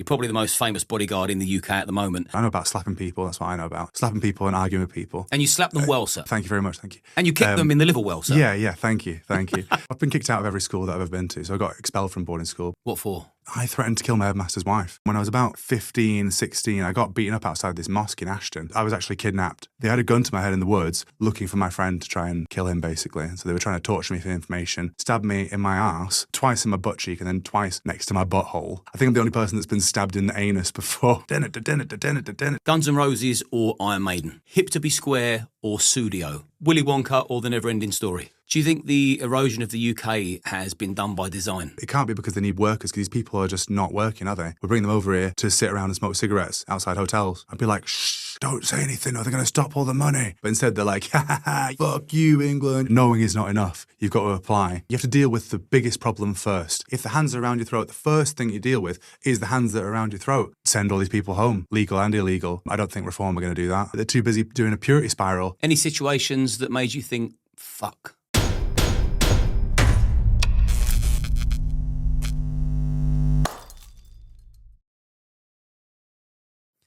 You're probably the most famous bodyguard in the UK at the moment. I know about slapping people. That's what I know about. Slapping people and arguing with people. And you slap them well, sir. Thank you very much. Thank you. And you kick them in the liver well, sir. Yeah. Thank you. I've been kicked out of every school that I've ever been to. So I got expelled from boarding school. What for? I threatened to kill my headmaster's wife. When I was about 15, 16, I got beaten up outside this mosque in Ashton. I was actually kidnapped. They had a gun to my head in the woods, looking for my friend to try and kill him, basically. So they were trying to torture me for information, stabbed me in my arse, twice in my butt cheek, and then twice next to my butthole. I think I'm the only person that's been stabbed in the anus before. Guns N' Roses or Iron Maiden? Hip to be square or Studio? Willy Wonka or The Never-Ending Story? Do you think the erosion of the UK has been done by design? It can't be because they need workers, because these people are just not working, are they? We bring them over here to sit around and smoke cigarettes outside hotels. I'd be like, shh, don't say anything or they're going to stop all the money. But instead they're like, ha ha ha, fuck you, England. Knowing is not enough. You've got to apply. You have to deal with the biggest problem first. If the hands are around your throat, the first thing you deal with is the hands that are around your throat. Send all these people home, legal and illegal. I don't think Reform are going to do that. They're too busy doing a purity spiral. Any situations that made you think, fuck?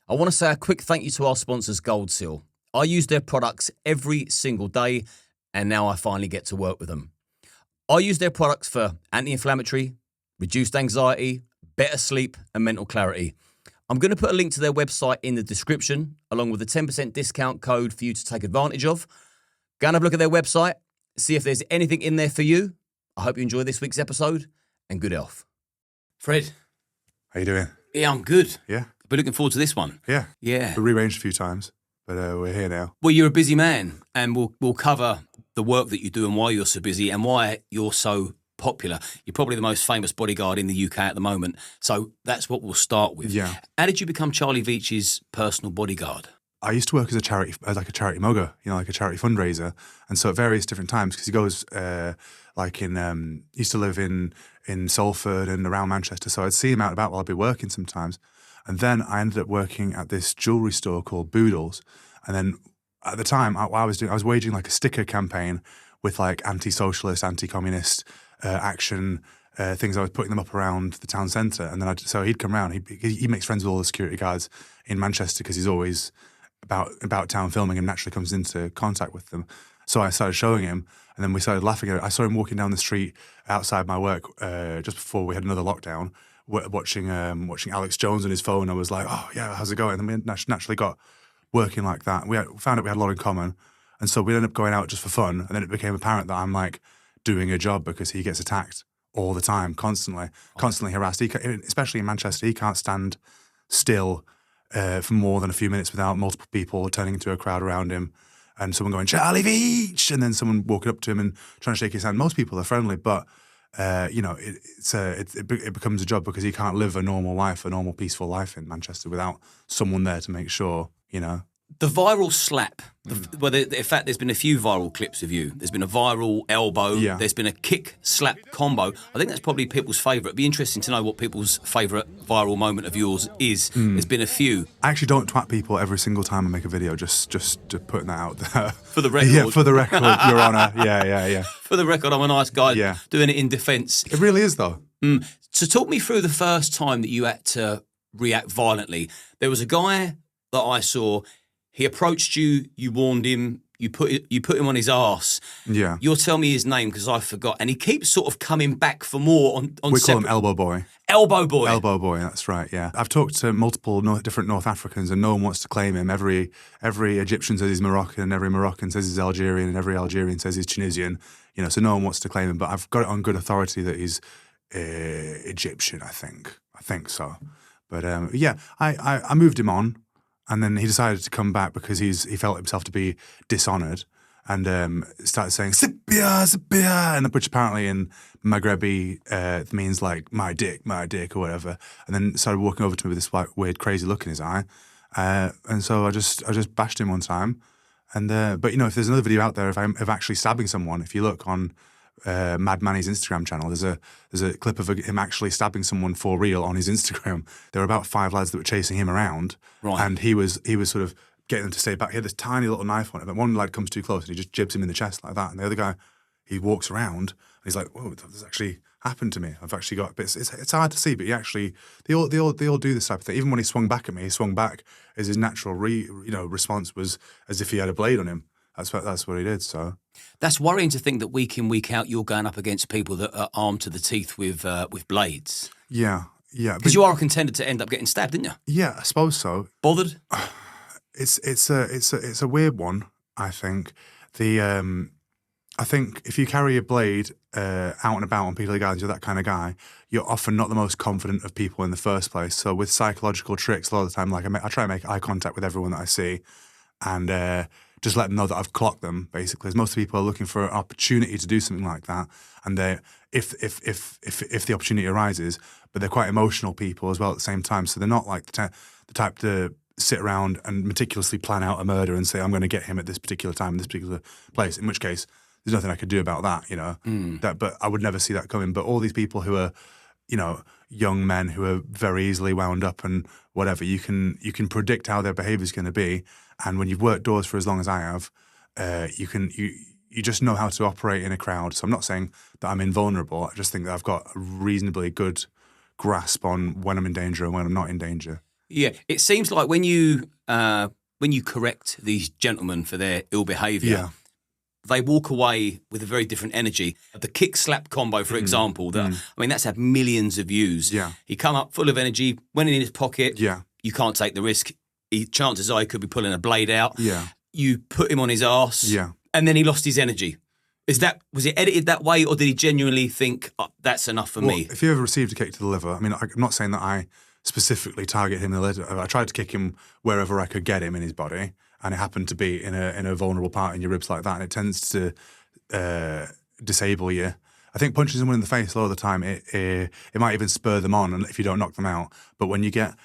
I want to say a quick thank you to our sponsors, Gold Seal. I use their products every single day, and now I finally get to work with them. I use their products for anti-inflammatory, reduced anxiety, better sleep, and mental clarity. I'm going to put a link to their website in the description, along with a 10% discount code for you to take advantage of. Go and have a look at their website, see if there's anything in there for you. I hope you enjoy this week's episode, and good health. Fred. How you doing? Yeah, I'm good. Yeah. We're looking forward to this one. Yeah. Yeah. We rearranged a few times, but we're here now. Well, you're a busy man, and we'll cover the work that you do and why you're so busy and why you're so popular. You're probably the most famous bodyguard in the UK at the moment. So that's what we'll start with. Yeah. How did you become Charlie Veitch's personal bodyguard? I used to work as a charity mugger, like a charity fundraiser. And so at various different times, because he goes he used to live in Salford and around Manchester. So I'd see him out and about while I'd be working sometimes. And then I ended up working at this jewellery store called Boodles. And then at the time, I was waging like a sticker campaign with like anti-socialist, anti-communist action things. I was putting them up around the town centre. And then so he'd come round. He makes friends with all the security guards in Manchester because he's always about town filming and naturally comes into contact with them. So I started showing him, and then we started laughing at it. I saw him walking down the street outside my work just before we had another lockdown, watching Alex Jones on his phone. I was like, oh yeah, how's it going? And then we naturally got working like that. We found out we had a lot in common, and so we ended up going out just for fun. And then it became apparent that I'm like doing a job because he gets attacked all the time, constantly harassed. Especially in Manchester, he can't stand still for more than a few minutes without multiple people turning into a crowd around him and someone going, Charlie Veitch, and then someone walking up to him and trying to shake his hand. Most people are friendly, but it becomes a job because he can't live a normal peaceful life in Manchester without someone there to make sure, The viral slap, in fact, there's been a few viral clips of you. There's been a viral elbow. Yeah. There's been a kick-slap combo. I think that's probably people's favourite. It'd be interesting to know what people's favourite viral moment of yours is. There's been a few. I actually don't twat people every single time I make a video, just to putting that out there. For the record. Yeah, for the record, Your Honour. Yeah. For the record, I'm a nice guy Yeah. doing it in defence. It really is, though. So talk me through the first time that you had to react violently. There was a guy that I saw. He approached you, you warned him, you put him on his arse. Yeah. You'll tell me his name because I forgot. And he keeps sort of coming back for more on We call him Elbow Boy. Elbow Boy. Elbow Boy, that's right, yeah. I've talked to multiple different North Africans and no one wants to claim him. Every Egyptian says he's Moroccan, every Moroccan says he's Algerian, and every Algerian says he's Tunisian. So no one wants to claim him. But I've got it on good authority that he's Egyptian, I think. I think so. But I moved him on. And then he decided to come back because he felt himself to be dishonoured and started saying, Sipia, Sipia, and which apparently in Maghrebi means like my dick, or whatever. And then started walking over to me with this like weird, crazy look in his eye. And so I just bashed him one time. And but if there's another video out there of actually stabbing someone, if you look on Mad Manny's Instagram channel, there's a clip of him actually stabbing someone for real on his Instagram. There were about 5 lads that were chasing him around, right. And he was sort of getting them to stay back. He had this tiny little knife on it, but one lad comes too close and he just jibs him in the chest like that. And the other guy, he walks around and he's like, whoa, there's actually happened to me. I've actually got bits. It's hard to see, but they all do this type of thing. Even when he swung back at me, he swung back as his natural response was as if he had a blade on him. That's what he did. So that's worrying to think that week in, week out, you're going up against people that are armed to the teeth with blades. Yeah. Because you are a contender to end up getting stabbed, didn't you? Yeah, I suppose so. Bothered? It's a weird one. I think I think if you carry a blade out and about on Piccadilly Gardens, you're that kind of guy, you're often not the most confident of people in the first place. So with psychological tricks, a lot of the time, like I try and make eye contact with everyone that I see and just let them know that I've clocked them, basically. As most people are looking for an opportunity to do something like that. And if the opportunity arises, but they're quite emotional people as well at the same time. So they're not like the type to sit around and meticulously plan out a murder and say, I'm going to get him at this particular time in this particular place, in which case there's nothing I could do about that, but I would never see that coming. But all these people who are, young men who are very easily wound up and whatever, you can predict how their behavior is going to be. And when you've worked doors for as long as I have, you just know how to operate in a crowd. So I'm not saying that I'm invulnerable. I just think that I've got a reasonably good grasp on when I'm in danger and when I'm not in danger. Yeah, it seems like when you correct these gentlemen for their ill behaviour, they walk away with a very different energy. The kick slap combo, for example, that's had millions of views. Yeah. He come up full of energy, went in his pocket. Yeah. You can't take the risk. Chances are he could be pulling a blade out. Yeah. You put him on his arse. Yeah. And then he lost his energy. Was it edited that way, or did he genuinely think, that's enough for me? If you ever received a kick to the liver, I'm not saying that I specifically target him in the liver. I tried to kick him wherever I could get him in his body, and it happened to be in a vulnerable part in your ribs like that, and it tends to disable you. I think punching someone in the face a lot of the time, it might even spur them on if you don't knock them out. But when you get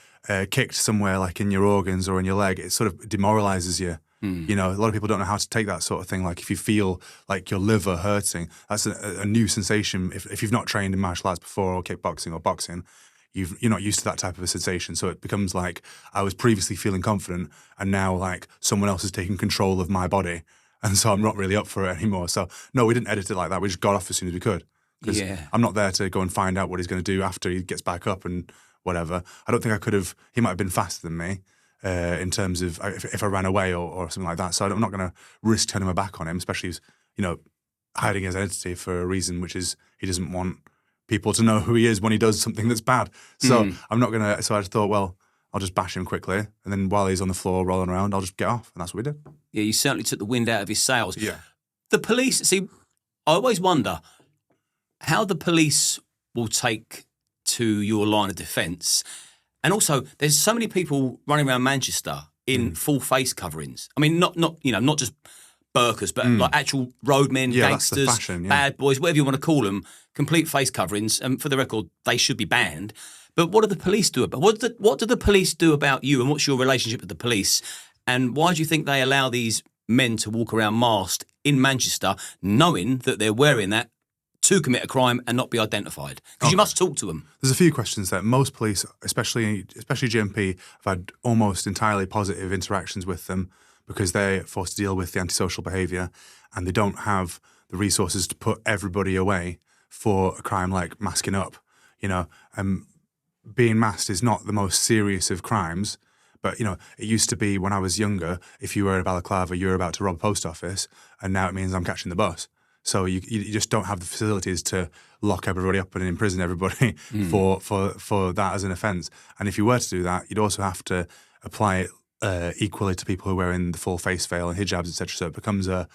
kicked somewhere like in your organs or in your leg, it sort of demoralizes you. A lot of people don't know how to take that sort of thing. Like if you feel like your liver hurting, that's a new sensation. If you've not trained in martial arts before or kickboxing or boxing, you're not used to that type of a sensation. So it becomes like I was previously feeling confident and now like someone else is taking control of my body. And so I'm not really up for it anymore. So no, we didn't edit it like that. We just got off as soon as we could. Because I'm not there to go and find out what he's going to do after he gets back up and whatever. I don't think I could have, he might have been faster than me in terms of if I ran away or something like that. So I'm not going to risk turning my back on him, especially if he's, hiding his identity for a reason, which is he doesn't want people to know who he is when he does something that's bad. So I'm not going to, so I just thought, well, I'll just bash him quickly. And then while he's on the floor rolling around, I'll just get off. And that's what we did. Yeah, you certainly took the wind out of his sails. Yeah. The police, see, I always wonder how the police will take to your line of defence. And also, there's so many people running around Manchester in full face coverings. I mean, not just burkas, but like actual roadmen, gangsters, that's the fashion, bad boys, whatever you want to call them, complete face coverings. And for the record, they should be banned. But what do the police do about? What do the police do about you? And what's your relationship with the police? And why do you think they allow these men to walk around masked in Manchester, knowing that they're wearing that to commit a crime and not be identified? Because you must talk to them. There's a few questions there. Most police, especially GMP, have had almost entirely positive interactions with them because they're forced to deal with the antisocial behaviour and they don't have the resources to put everybody away for a crime like masking up. Being masked is not the most serious of crimes, but, it used to be when I was younger, if you were in a balaclava, you were about to rob a post office, and now it means I'm catching the bus. So you just don't have the facilities to lock everybody up and imprison everybody for that as an offence. And if you were to do that, you'd also have to apply it equally to people who are wearing the full face veil and hijabs, etc. So it becomes a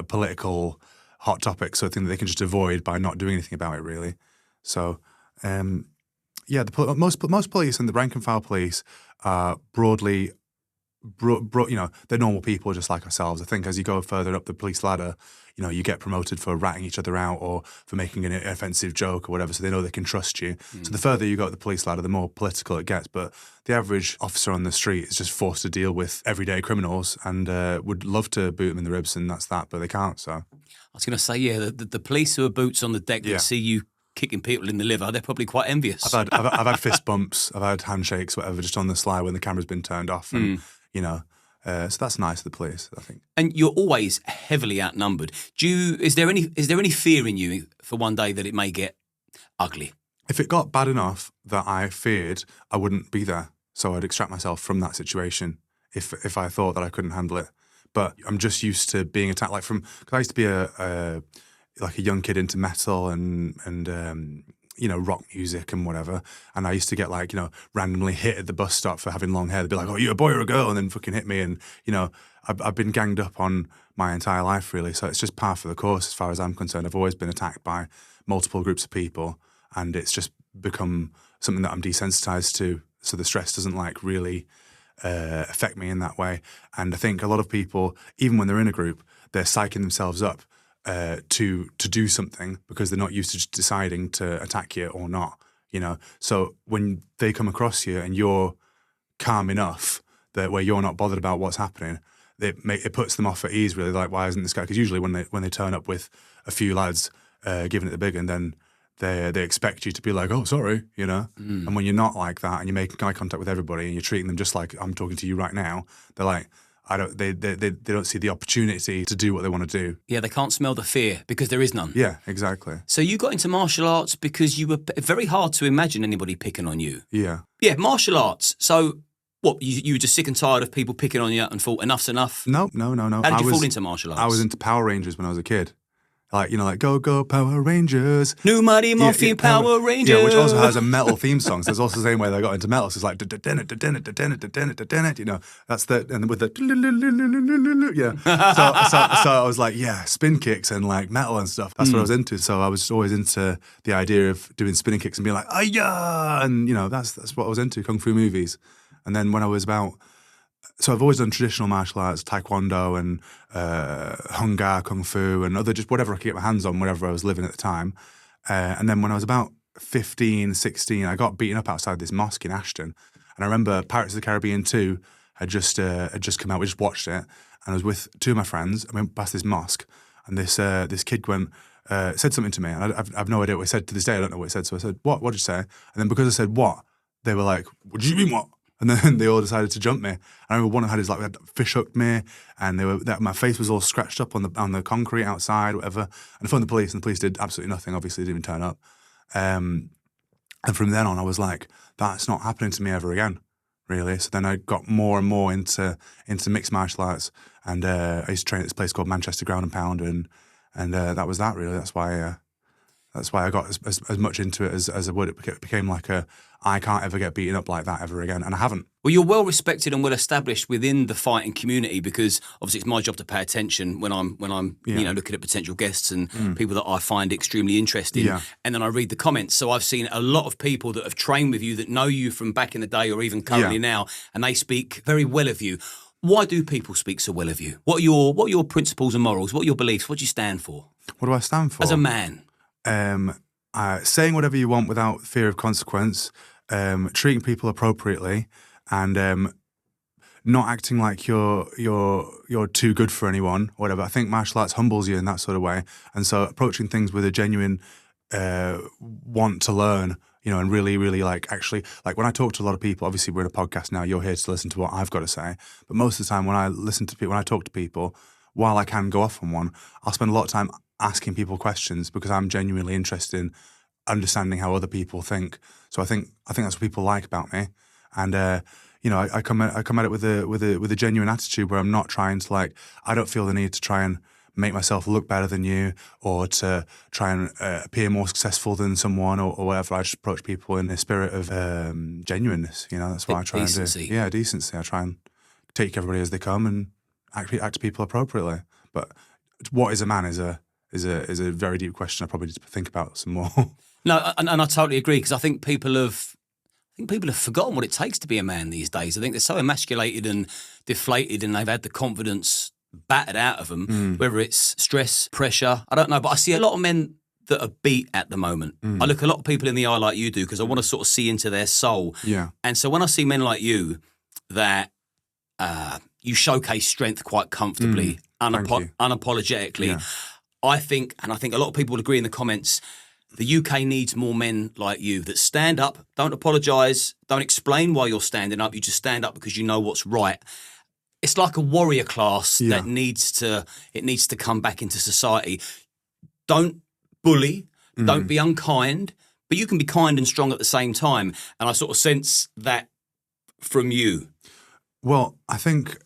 political hot topic, so a thing that they can just avoid by not doing anything about it, really. So, most police and the rank and file police are broadly, they're normal people just like ourselves. I think as you go further up the police ladder, you get promoted for ratting each other out or for making an offensive joke or whatever, so they know they can trust you. So the further you go up the police ladder, the more political it gets. But the average officer on the street is just forced to deal with everyday criminals and would love to boot them in the ribs, and that's that, but they can't. So I was going to say, the police who are boots on the deck that see you kicking people in the liver, they're probably quite envious. I've had fist bumps, I've had handshakes, whatever, just on the sly when the camera's been turned off, and so that's nice of the police, I think. And you're always heavily outnumbered. Is there any fear in you for one day that it may get ugly. If it got bad enough that I feared, I wouldn't be there. So I'd extract myself from that situation if I thought that I couldn't handle it. But I'm just used to being attacked. Like because I used to be a young kid into metal and rock music and whatever. And I used to get randomly hit at the bus stop for having long hair. They'd be like, "Oh, you a boy or a girl?" And then fucking hit me. And I've been ganged up on my entire life really. So it's just par for the course as far as I'm concerned. I've always been attacked by multiple groups of people, and it's just become something that I'm desensitized to. So the stress doesn't really affect me in that way. And I think a lot of people, even when they're in a group, they're psyching themselves up to do something because they're not used to just deciding to attack you or not. So when they come across you and you're calm enough that where you're not bothered about what's happening, it puts them off at ease. Really, like, why isn't this guy? Because usually when they turn up with a few lads giving it the big, and then they expect you to be like, "Oh, sorry," And when you're not like that and you're making eye contact with everybody and you're treating them just like I'm talking to you right now, they're like, they don't see the opportunity to do what they want to do. Yeah, they can't smell the fear because there is none. Yeah, exactly. So you got into martial arts because you were very hard to imagine anybody picking on you. Yeah. Yeah, martial arts. So what, you were just sick and tired of people picking on you and thought enough's enough? No. How did you fall into martial arts? I was into Power Rangers when I was a kid. Go Power Rangers. New Mighty Morphin Power Rangers. Yeah, which also has a metal theme song. So it's also the same way they got into metal. So it's like, that's the, and with the, yeah. So I was like, yeah, spin kicks and metal and stuff. That's what I was into. So I was always into the idea of doing spinning kicks and being like, "Ay-ya!" And, that's what I was into, Kung Fu movies. And then when I was so I've always done traditional martial arts, taekwondo and Hung Gar, Kung Fu and other, just whatever I could get my hands on, wherever I was living at the time. And then when I was about 15, 16, I got beaten up outside this mosque in Ashton. And I remember Pirates of the Caribbean 2 had just come out. We just watched it. And I was with two of my friends. I went past this mosque and this kid said something to me. And I've no idea what he said. To this day, I don't know what he said. So I said, "What? What did you say?" And then because I said "what," they were like, "What do you mean what?" And then they all decided to jump me. I remember one had his fish hooked me, and my face was all scratched up on the concrete outside, whatever. And I phoned the police, and the police did absolutely nothing. Obviously, they didn't even turn up. And from then on, I was like, that's not happening to me ever again, really. So then I got more and more into mixed martial arts, and I used to train at this place called Manchester Ground and Pound, and that was that really. That's why I got as much into it as I would. It became like I can't ever get beaten up like that ever again, and I haven't. Well, you're well respected and well established within the fighting community because obviously it's my job to pay attention when I'm looking at potential guests and people that I find extremely interesting. Yeah. And then I read the comments. So I've seen a lot of people that have trained with you that know you from back in the day or even currently now, and they speak very well of you. Why do people speak so well of you? What are your principles and morals? What are your beliefs? What do you stand for? What do I stand for? As a man. Saying whatever you want without fear of consequence, treating people appropriately, and not acting like you're too good for anyone, or whatever. I think martial arts humbles you in that sort of way, and so approaching things with a genuine want to learn, and really, really actually when I talk to a lot of people. Obviously, we're in a podcast now. You're here to listen to what I've got to say, but most of the time when I talk to people, while I can go off on one, I'll spend a lot of time asking people questions because I'm genuinely interested in understanding how other people think. So I think that's what people like about me, and I come at it with a genuine attitude where I'm not trying to I don't feel the need to try and make myself look better than you or to try and appear more successful than someone or whatever. I just approach people in a spirit of genuineness. That's what I try decency. and do. Yeah, decency. I try and take everybody as they come and act to people appropriately. But what is a man is a very deep question. I probably need to think about some more. No, and I totally agree because I think people have forgotten what it takes to be a man these days. I think they're so emasculated and deflated, and they've had the confidence battered out of them. Whether it's stress, pressure, I don't know. But I see a lot of men that are beat at the moment. I look a lot of people in the eye like you do because I want to sort of see into their soul. Yeah. And so when I see men like you that you showcase strength quite comfortably, unapologetically. Yeah. I think a lot of people will agree in the comments, the UK needs more men like you that stand up, don't apologise, don't explain why you're standing up, you just stand up because you know what's right. It's like a warrior class that needs to come back into society. Don't bully, don't be unkind, but you can be kind and strong at the same time. And I sort of sense that from you. Well, I think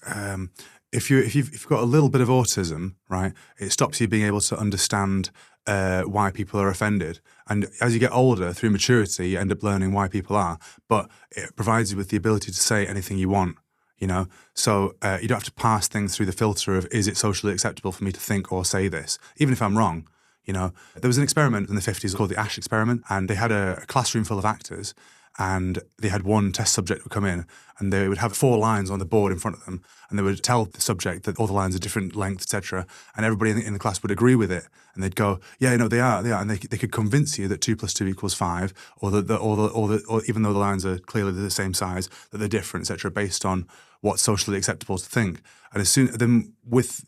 if you've got a little bit of autism, right, it stops you being able to understand why people are offended. And as you get older, through maturity, you end up learning why people are. But it provides you with the ability to say anything you want, you know. So you don't have to pass things through the filter of, is it socially acceptable for me to think or say this, even if I'm wrong, you know. There was an experiment in the 50s called the Ash experiment, and they had a classroom full of actors, and they had one test subject would come in, and they would have 4 lines on the board in front of them, and they would tell the subject that all the lines are different length, etc. And everybody in the class would agree with it, and they'd go, "Yeah, no, they are," and they could convince you that 2 + 2 = 5, or or even though the lines are clearly the same size, that they're different, etc. Based on what's socially acceptable to think. And as soon then with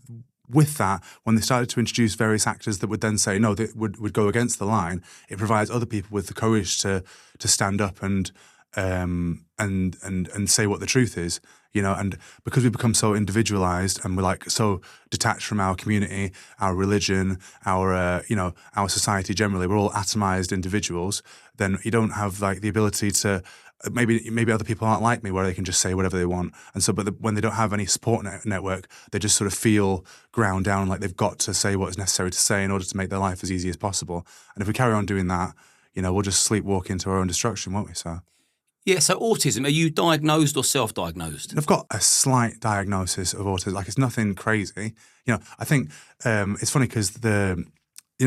that, when they started to introduce various actors that would then say no, they would go against the line, it provides other people with the courage to stand up and say what the truth is, you know. And because we become so individualized and we're like so detached from our community, our religion, our our society generally, we're all atomized individuals. Then you don't have like the ability to. Maybe other people aren't like me, where they can just say whatever they want, and so. But when they don't have any support network, they just sort of feel ground down, like they've got to say what is necessary to say in order to make their life as easy as possible. And if we carry on doing that, you know, we'll just sleepwalk into our own destruction, won't we? So. Yeah, so autism, are you diagnosed or self-diagnosed? I've got a slight diagnosis of autism, like it's nothing crazy. You know, I think it's funny because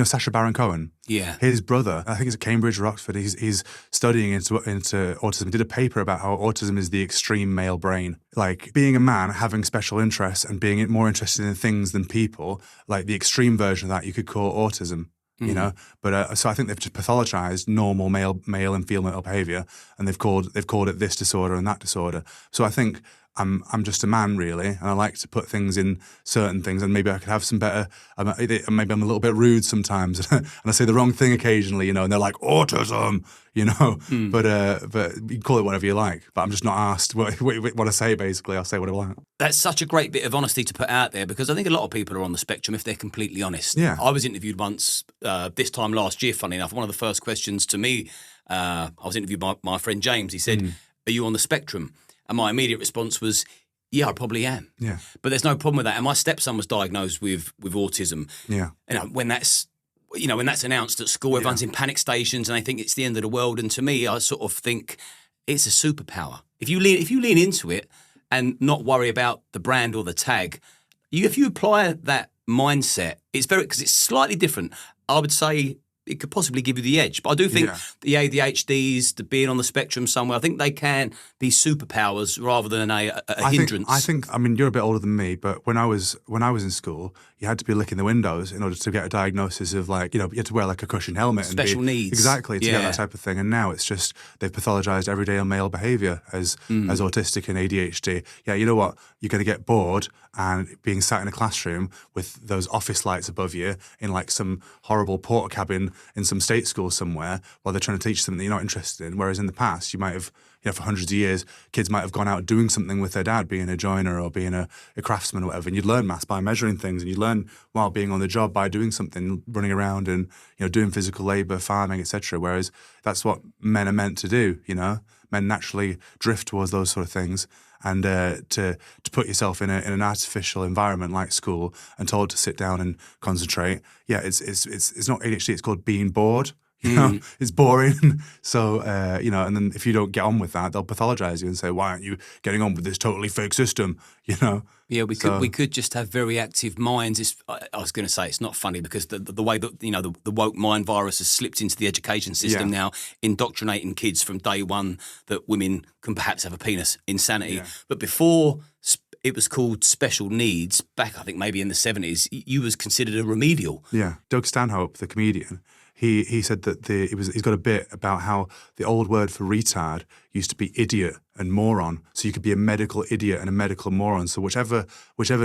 Sacha Baron Cohen. Yeah. His brother, I think he's at Cambridge or Oxford, he's studying into autism. He did a paper about how autism is the extreme male brain. Like being a man, having special interests and being more interested in things than people, like the extreme version of that you could call autism. You know, but so I think they've just pathologized normal male and female behavior, and they've called it this disorder and that disorder. So I think I'm just a man really, and I like to put things in certain things, and maybe I could have some better. Maybe I'm a little bit rude sometimes, and I say the wrong thing occasionally, you know, and they're like autism, you know. But you can call it whatever you like. But I'm just not asked what I say. Basically, I'll say whatever I like. That's such a great bit of honesty to put out there, because I think a lot of people are on the spectrum if they're completely honest. Yeah. I was interviewed once this time last year, funny enough. One of the first questions to me, I was interviewed by my friend James. He said, "Are you on the spectrum?" And my immediate response was, "Yeah, I probably am." Yeah. But there's no problem with that. And my stepson was diagnosed with autism. Yeah. And when that's announced at school, everyone's in panic stations and they think it's the end of the world. And to me, I sort of think it's a superpower. If you lean into it and not worry about the brand or the tag, if you apply that mindset, because it's slightly different. I would say it could possibly give you the edge. But I do think the ADHDs, the being on the spectrum somewhere, I think they can be superpowers rather than a hindrance. I mean, you're a bit older than me, but when I was in school, you had to be licking the windows in order to get a diagnosis of, like, you know, you had to wear like a cushion helmet. Special needs. Exactly, to get that type of thing. And now it's just, they've pathologized everyday male behavior as autistic and ADHD. Yeah, you know what? You're going to get bored and being sat in a classroom with those office lights above you in like some horrible porter cabin in some state school somewhere while they're trying to teach something that you're not interested in. Whereas in the past, you might have, you know, for hundreds of years, kids might have gone out doing something with their dad, being a joiner or being a craftsman or whatever, and you'd learn maths by measuring things, and you'd learn while being on the job by doing something, running around and, you know, doing physical labour, farming, etc. Whereas that's what men are meant to do, you know. Men naturally drift towards those sort of things. And to put yourself in an artificial environment like school and told to sit down and concentrate, yeah, it's not ADHD. It's called being bored. You know, it's boring. So you know, and then if you don't get on with that, they'll pathologize you and say, "Why aren't you getting on with this totally fake system?" You know. Yeah, we could just have very active minds. I was going to say it's not funny because the way that, you know, the woke mind virus has slipped into the education system now, indoctrinating kids from day one that women can perhaps have a penis. Insanity. Yeah. But before it was called special needs, back I think maybe in the 70s, you was considered a remedial. Yeah, Doug Stanhope, the comedian. He said that he's got a bit about how the old word for retard used to be idiot and moron. So you could be a medical idiot and a medical moron. So whichever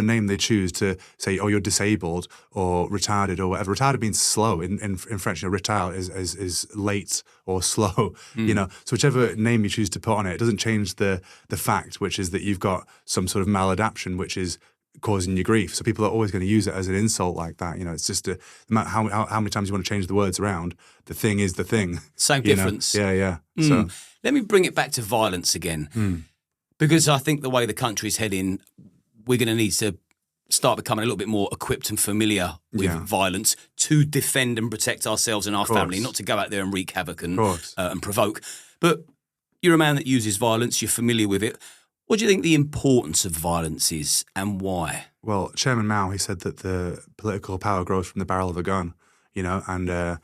name they choose to say, oh, you're disabled or retarded or whatever. Retarded means slow in French. You know, retard is late or slow. You know, so whichever name you choose to put on it, it doesn't change the fact, which is that you've got some sort of maladaptation, which is causing you grief. So people are always going to use it as an insult like that. You know, it's just no matter how many times you want to change the words around, the thing is the thing. Same difference. Know? Yeah. So let me bring it back to violence again, because I think the way the country's heading, we're going to need to start becoming a little bit more equipped and familiar with violence to defend and protect ourselves and our family, not to go out there and wreak havoc and provoke. But you're a man that uses violence. You're familiar with it. What do you think the importance of violence is and why? Well, Chairman Mao, he said that the political power grows from the barrel of a gun, you know, and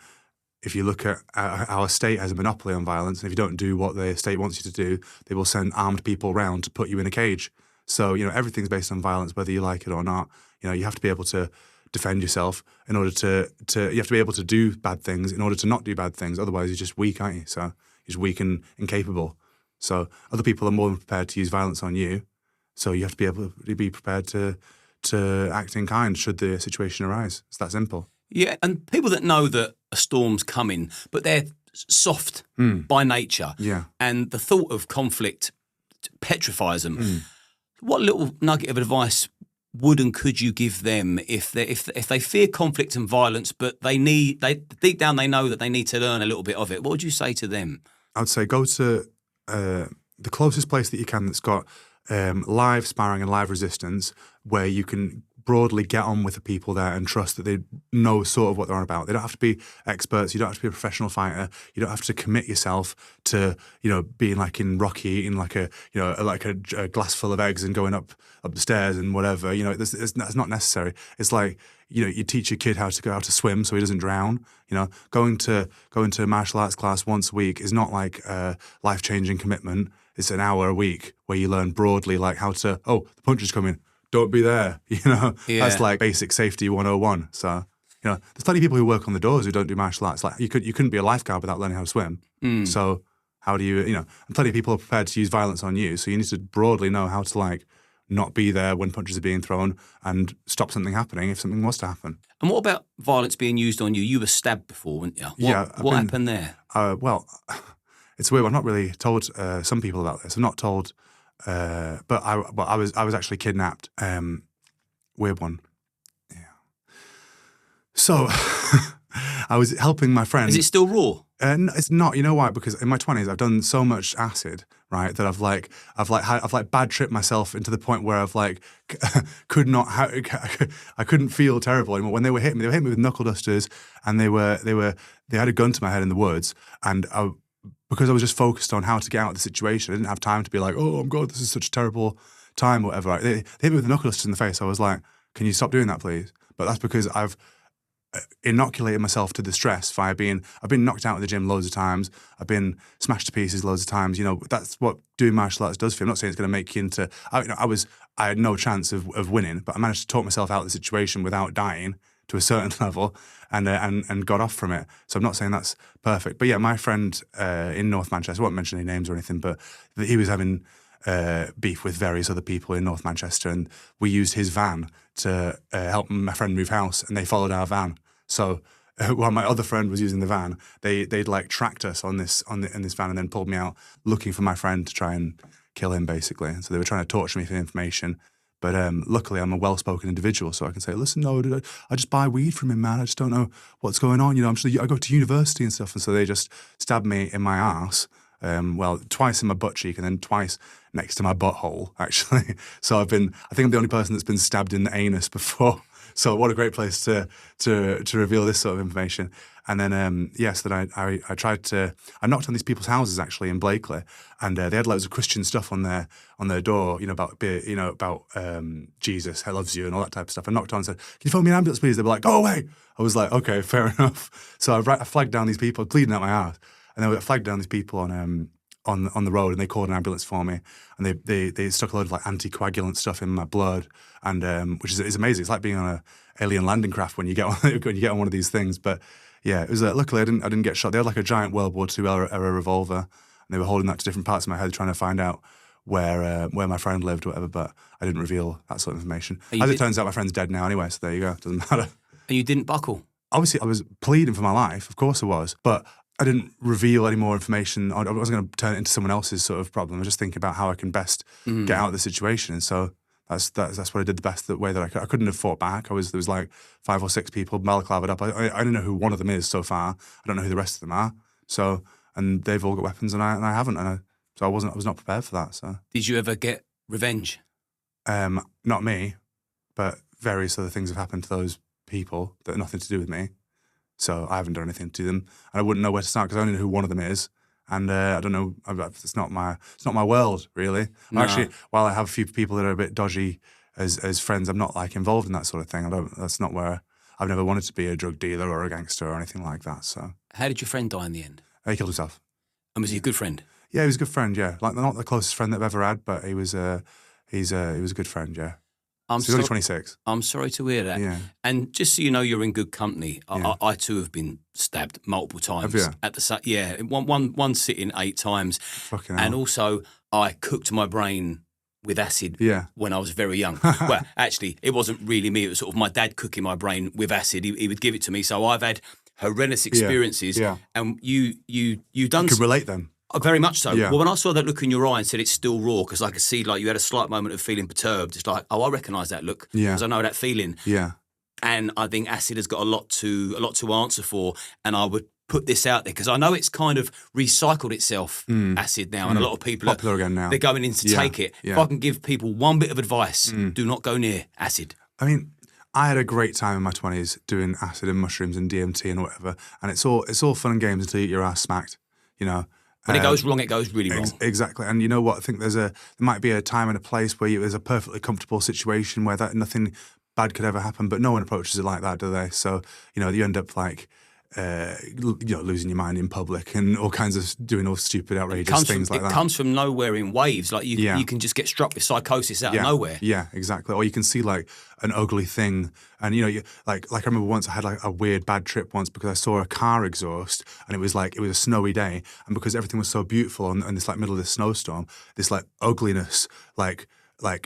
if you look at our state has a monopoly on violence, and if you don't do what the state wants you to do, they will send armed people around to put you in a cage. So, you know, everything's based on violence, whether you like it or not. You know, you have to be able to defend yourself in order to you have to be able to do bad things in order to not do bad things. Otherwise, you're just weak, aren't you? So you're just weak and incapable. So other people are more than prepared to use violence on you. So you have to be able to be prepared to act in kind should the situation arise. It's that simple. Yeah, and people that know that a storm's coming, but they're soft by nature. Yeah. And the thought of conflict petrifies them. What little nugget of advice would and could you give them if they fear conflict and violence, but they deep down they know that they need to learn a little bit of it? What would you say to them? I would say go to the closest place that you can that's got live sparring and live resistance, where you can broadly get on with the people there and trust that they know sort of what they're on about. They don't have to be experts. You don't have to be a professional fighter. You don't have to commit yourself to, you know, being like in Rocky, eating like a glass full of eggs and going up the stairs and whatever. You know, it's not necessary. It's like, you know, you teach your kid how to swim so he doesn't drown. You know, going to a martial arts class once a week is not like a life-changing commitment. It's an hour a week where you learn broadly like how to, the punch is coming. Don't be there, you know. Yeah. That's like basic safety 101. So, you know, there's plenty of people who work on the doors who don't do martial arts. Like you couldn't be a lifeguard without learning how to swim. So how do you know? And plenty of people are prepared to use violence on you. So you need to broadly know how to like not be there when punches are being thrown and stop something happening if something was to happen. And what about violence being used on you? You were stabbed before, weren't you? What happened there? Well, it's weird. I've not really told some people about this. I'm not told. But I was actually kidnapped. Weird one. Yeah. So I was helping my friend. Is it still raw? No, it's not. You know why? Because in my 20s I've done so much acid, right, that I've bad tripped myself into the point where I've like I couldn't feel terrible anymore. When they were hitting me with knuckle dusters, and they had a gun to my head in the woods, and because I was just focused on how to get out of the situation, I didn't have time to be like, oh, God, this is such a terrible time or whatever. They hit me with the knuckle dusters in the face. I was like, can you stop doing that, please? But that's because I've inoculated myself to the stress I've been knocked out of the gym loads of times. I've been smashed to pieces loads of times. You know, that's what doing martial arts does for you. I'm not saying it's going to make you into. I had no chance of winning, but I managed to talk myself out of the situation without dying to a certain level, and got off from it. So I'm not saying that's perfect. But yeah, my friend in North Manchester, I won't mention any names or anything, but he was having beef with various other people in North Manchester, and we used his van to help my friend move house, and they followed our van. So while my other friend was using the van, they'd like tracked us in this van and then pulled me out looking for my friend to try and kill him, basically. So they were trying to torture me for information. But luckily, I'm a well-spoken individual, so I can say, listen, no, I just buy weed from him, man. I just don't know what's going on. You know, I go to university and stuff. And so they just stabbed me in my arse, twice in my butt cheek and then twice next to my butthole, actually. So I think I'm the only person that's been stabbed in the anus before. So what a great place to reveal this sort of information. And then, I knocked on these people's houses actually in Blakely, and they had loads of Christian stuff on their door, you know, about Jesus, he loves you, and all that type of stuff. I knocked on and said, "Can you phone me an ambulance, please?" They were like, "Go away." I was like, "Okay, fair enough." So I flagged down these people, bleeding out my ass, and then I flagged down these people on the road, and they called an ambulance for me, and they stuck a load of like anticoagulant stuff in my blood, and which is amazing. It's like being on a alien landing craft when you get on one of these things, but. Yeah, it was. Luckily, I didn't get shot. They had like a giant World War II era revolver, and they were holding that to different parts of my head, trying to find out where my friend lived or whatever. But I didn't reveal that sort of information. As it turns out, my friend's dead now anyway. So there you go. It doesn't matter. And you didn't buckle. Obviously, I was pleading for my life. Of course, I was. But I didn't reveal any more information. I wasn't going to turn it into someone else's sort of problem. I was just thinking about how I can best get out of the situation. And so That's what I did the best the way that I could. I couldn't have fought back. There was like 5 or 6 people balaclavaed up. I don't know who one of them is so far. I don't know who the rest of them are. So, and they've all got weapons and I haven't. So I was not prepared for that. So Did you ever get revenge? Not me, but various other things have happened to those people that have nothing to do with me. So I haven't done anything to them, and I wouldn't know where to start because I only know who one of them is. And I don't know. It's not my world, really. No. Actually, while I have a few people that are a bit dodgy as friends, I'm not like involved in that sort of thing. That's not where I've never wanted to be a drug dealer or a gangster or anything like that. So, how did your friend die in the end? He killed himself. And was he a good friend? Yeah, he was a good friend. Yeah, like not the closest friend that I've ever had, but he was a good friend. Yeah. He's only 26. I'm sorry to hear that. Yeah. And just so you know, you're in good company. Yeah. I too have been stabbed multiple times. Have you? At the one sitting 8 times. Fucking And hell. also, I cooked my brain with acid Yeah. when I was very young. Well, actually, it wasn't really me. It was sort of my dad cooking my brain with acid. He would give it to me. So I've had horrendous experiences. Yeah. And you done You can relate then. very much so. Yeah. Well, when I saw that look in your eye and said it's still raw, because I could see like you had a slight moment of feeling perturbed. It's like, oh, I recognise that look Yeah. because I know that feeling. Yeah. And I think acid has got a lot to answer for. And I would put this out there because I know it's kind of recycled itself, acid now, and a lot of people Popular again now. they're going in to Yeah. take it. Yeah. If I can give people one bit of advice, do not go near acid. I mean, I had a great time in my 20s doing acid and mushrooms and DMT and whatever, and it's all fun and games until you get your ass smacked, you know. When it goes wrong, it goes really wrong. Exactly. And you know what? I think there might be a time and a place where there's a perfectly comfortable situation where nothing bad could ever happen, but no one approaches it like that, do they? So, you know, you end up like, losing your mind in public and all kinds of doing all stupid, outrageous things like that. It comes from nowhere in waves. Like you can just get struck with psychosis out of nowhere. Yeah, exactly. Or you can see like an ugly thing, and you know, like I remember once I had like a weird bad trip once because I saw a car exhaust, and it was a snowy day, and because everything was so beautiful in this like middle of this snowstorm, this like ugliness like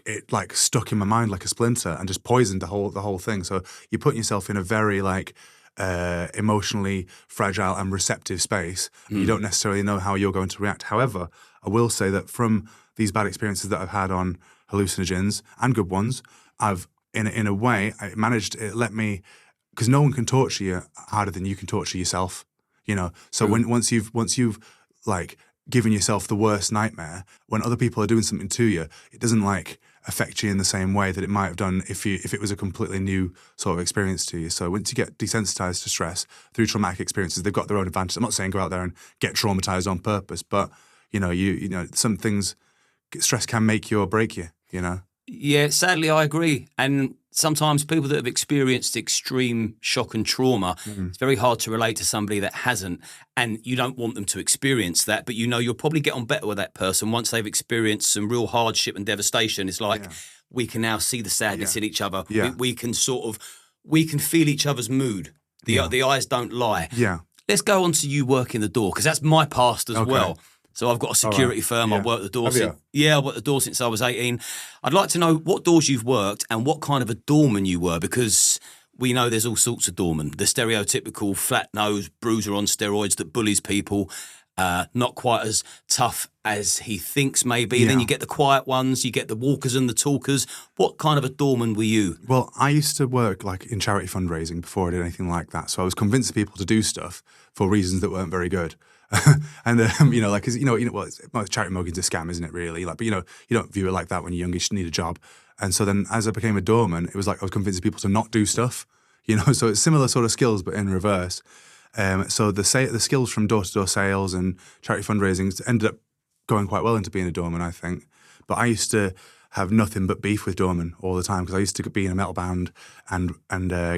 it like stuck in my mind like a splinter and just poisoned the whole thing. So you're putting yourself in a very like emotionally fragile and receptive space. You don't necessarily know how you're going to react. However, I will say that from these bad experiences that I've had on hallucinogens and good ones, I've in a way it let me, because no one can torture you harder than you can torture yourself. You know, so once you've like given yourself the worst nightmare, when other people are doing something to you, it doesn't like affect you in the same way that it might have done if it was a completely new sort of experience to you. So once you get desensitized to stress through traumatic experiences, they've got their own advantage. I'm not saying go out there and get traumatized on purpose, but you know some things, stress can make you or break you. You know. Yeah, sadly, I agree. And sometimes people that have experienced extreme shock and trauma, it's very hard to relate to somebody that hasn't. And you don't want them to experience that, but you know you'll probably get on better with that person once they've experienced some real hardship and devastation. It's like we can now see the sadness in each other. Yeah. We can feel each other's mood. The eyes don't lie. Yeah. Let's go on to you working the door, because that's my past as well. So I've got a security firm. Yeah. I've worked the door Have you? I worked the door since I was 18. I'd like to know what doors you've worked and what kind of a doorman you were, because we know there's all sorts of doormen. The stereotypical flat-nosed bruiser on steroids that bullies people, not quite as tough as he thinks maybe. Yeah. Then you get the quiet ones, you get the walkers and the talkers. What kind of a doorman were you? Well, I used to work like in charity fundraising before I did anything like that. So I was convincing people to do stuff for reasons that weren't very good. And you know, like, 'cause, well, charity mugging's a scam, isn't it? Really, like, but you don't view it like that when you're young. You just need a job. And so then, as I became a doorman, it was like I was convincing people to not do stuff. You know, so it's similar sort of skills, but in reverse. So the skills from door-to-door sales and charity fundraising ended up going quite well into being a doorman, I think. But I used to have nothing but beef with doormen all the time because I used to be in a metal band and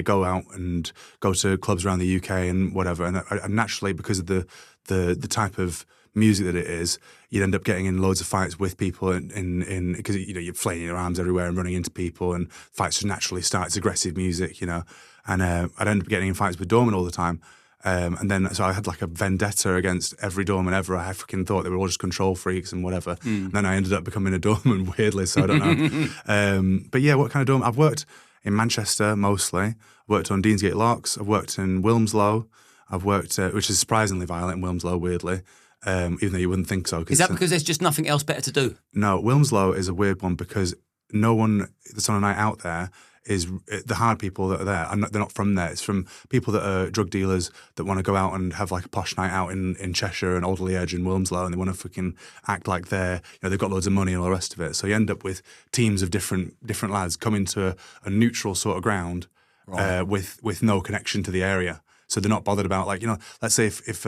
go out and go to clubs around the UK and whatever. And naturally, because of the type of music that it is, you'd end up getting in loads of fights with people in because you're flailing your arms everywhere and running into people, and fights just naturally start. It's aggressive music, you know. And I'd end up getting in fights with doormen all the time. And then, so I had like a vendetta against every doorman ever. I freaking thought they were all just control freaks and whatever. And then I ended up becoming a doorman, weirdly, so I don't know. But yeah, what kind of doorman? I've worked in Manchester mostly. I've worked on Deansgate Locks. I've worked in Wilmslow. I've worked, which is surprisingly violent in Wilmslow, weirdly, even though you wouldn't think so. Is that because there's just nothing else better to do? No, Wilmslow is a weird one because no one that's on a night out there is the hard people that are there. They're not from there. It's from people that are drug dealers that want to go out and have like a posh night out in Cheshire and Alderley Edge and Wilmslow, and they want to fucking act like they've got loads of money and all the rest of it. So you end up with teams of different lads coming to a neutral sort of ground, right, with no connection to the area. So they're not bothered about, like, let's say if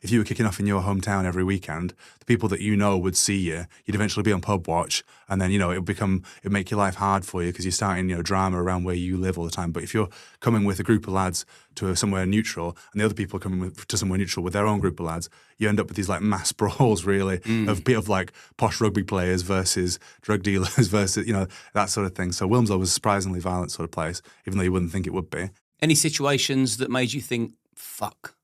you were kicking off in your hometown every weekend, the people that would see you, you'd eventually be on pub watch, and then, it'd make your life hard for you because you're starting, drama around where you live all the time. But if you're coming with a group of lads to somewhere neutral, and the other people are coming to somewhere neutral with their own group of lads, you end up with these like mass brawls, really, of like posh rugby players versus drug dealers versus, that sort of thing. So Wilmslow was a surprisingly violent sort of place, even though you wouldn't think it would be. Any situations that made you think, fuck?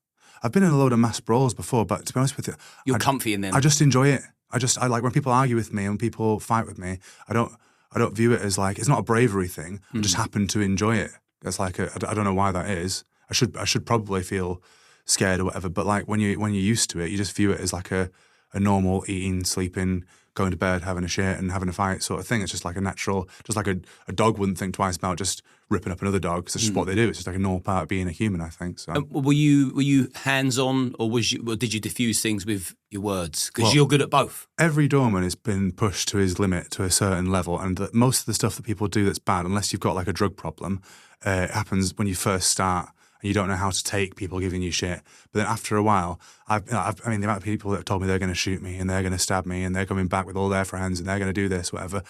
I've been in a load of mass brawls before, but to be honest with you, you're comfy in them. I just enjoy it. I like when people argue with me and people fight with me. I don't view it as like, it's not a bravery thing. I just happen to enjoy it. It's like I don't know why that is. I should probably feel scared or whatever. But like when you're used to it, you just view it as like a normal eating, sleeping, going to bed, having a shit and having a fight sort of thing. It's just like a natural, just like a dog wouldn't think twice about just ripping up another dog because it's just what they do. It's just like a normal part of being a human, I think. So, were you hands-on, or did you diffuse things with your words? Because you're good at both. Every doorman has been pushed to his limit to a certain level, and most of the stuff that people do that's bad, unless you've got like a drug problem, it happens when you first start. You don't know how to take people giving you shit. But then after a while, I mean, the amount of people that have told me they're going to shoot me and they're going to stab me and they're coming back with all their friends and they're going to do this, whatever.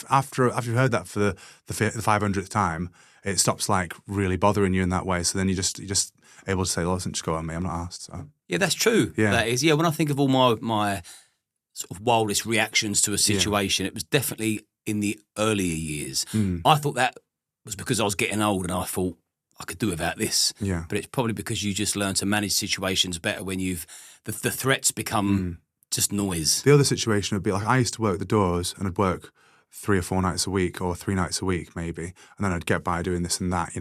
After you've heard that for the 500th time, it stops like really bothering you in that way. So then you're just able to say, listen, just go on me. I'm not asked. So. Yeah, that's true. Yeah. That is. Yeah, when I think of all my sort of wildest reactions to a situation, it was definitely in the earlier years. I thought that was because I was getting old and I thought, I could do without this. Yeah. But it's probably because you just learn to manage situations better when the threats become just noise. The other situation would be like, I used to work the doors and I'd work 3 or 4 nights a week or 3 nights a week maybe. And then I'd get by doing this and that,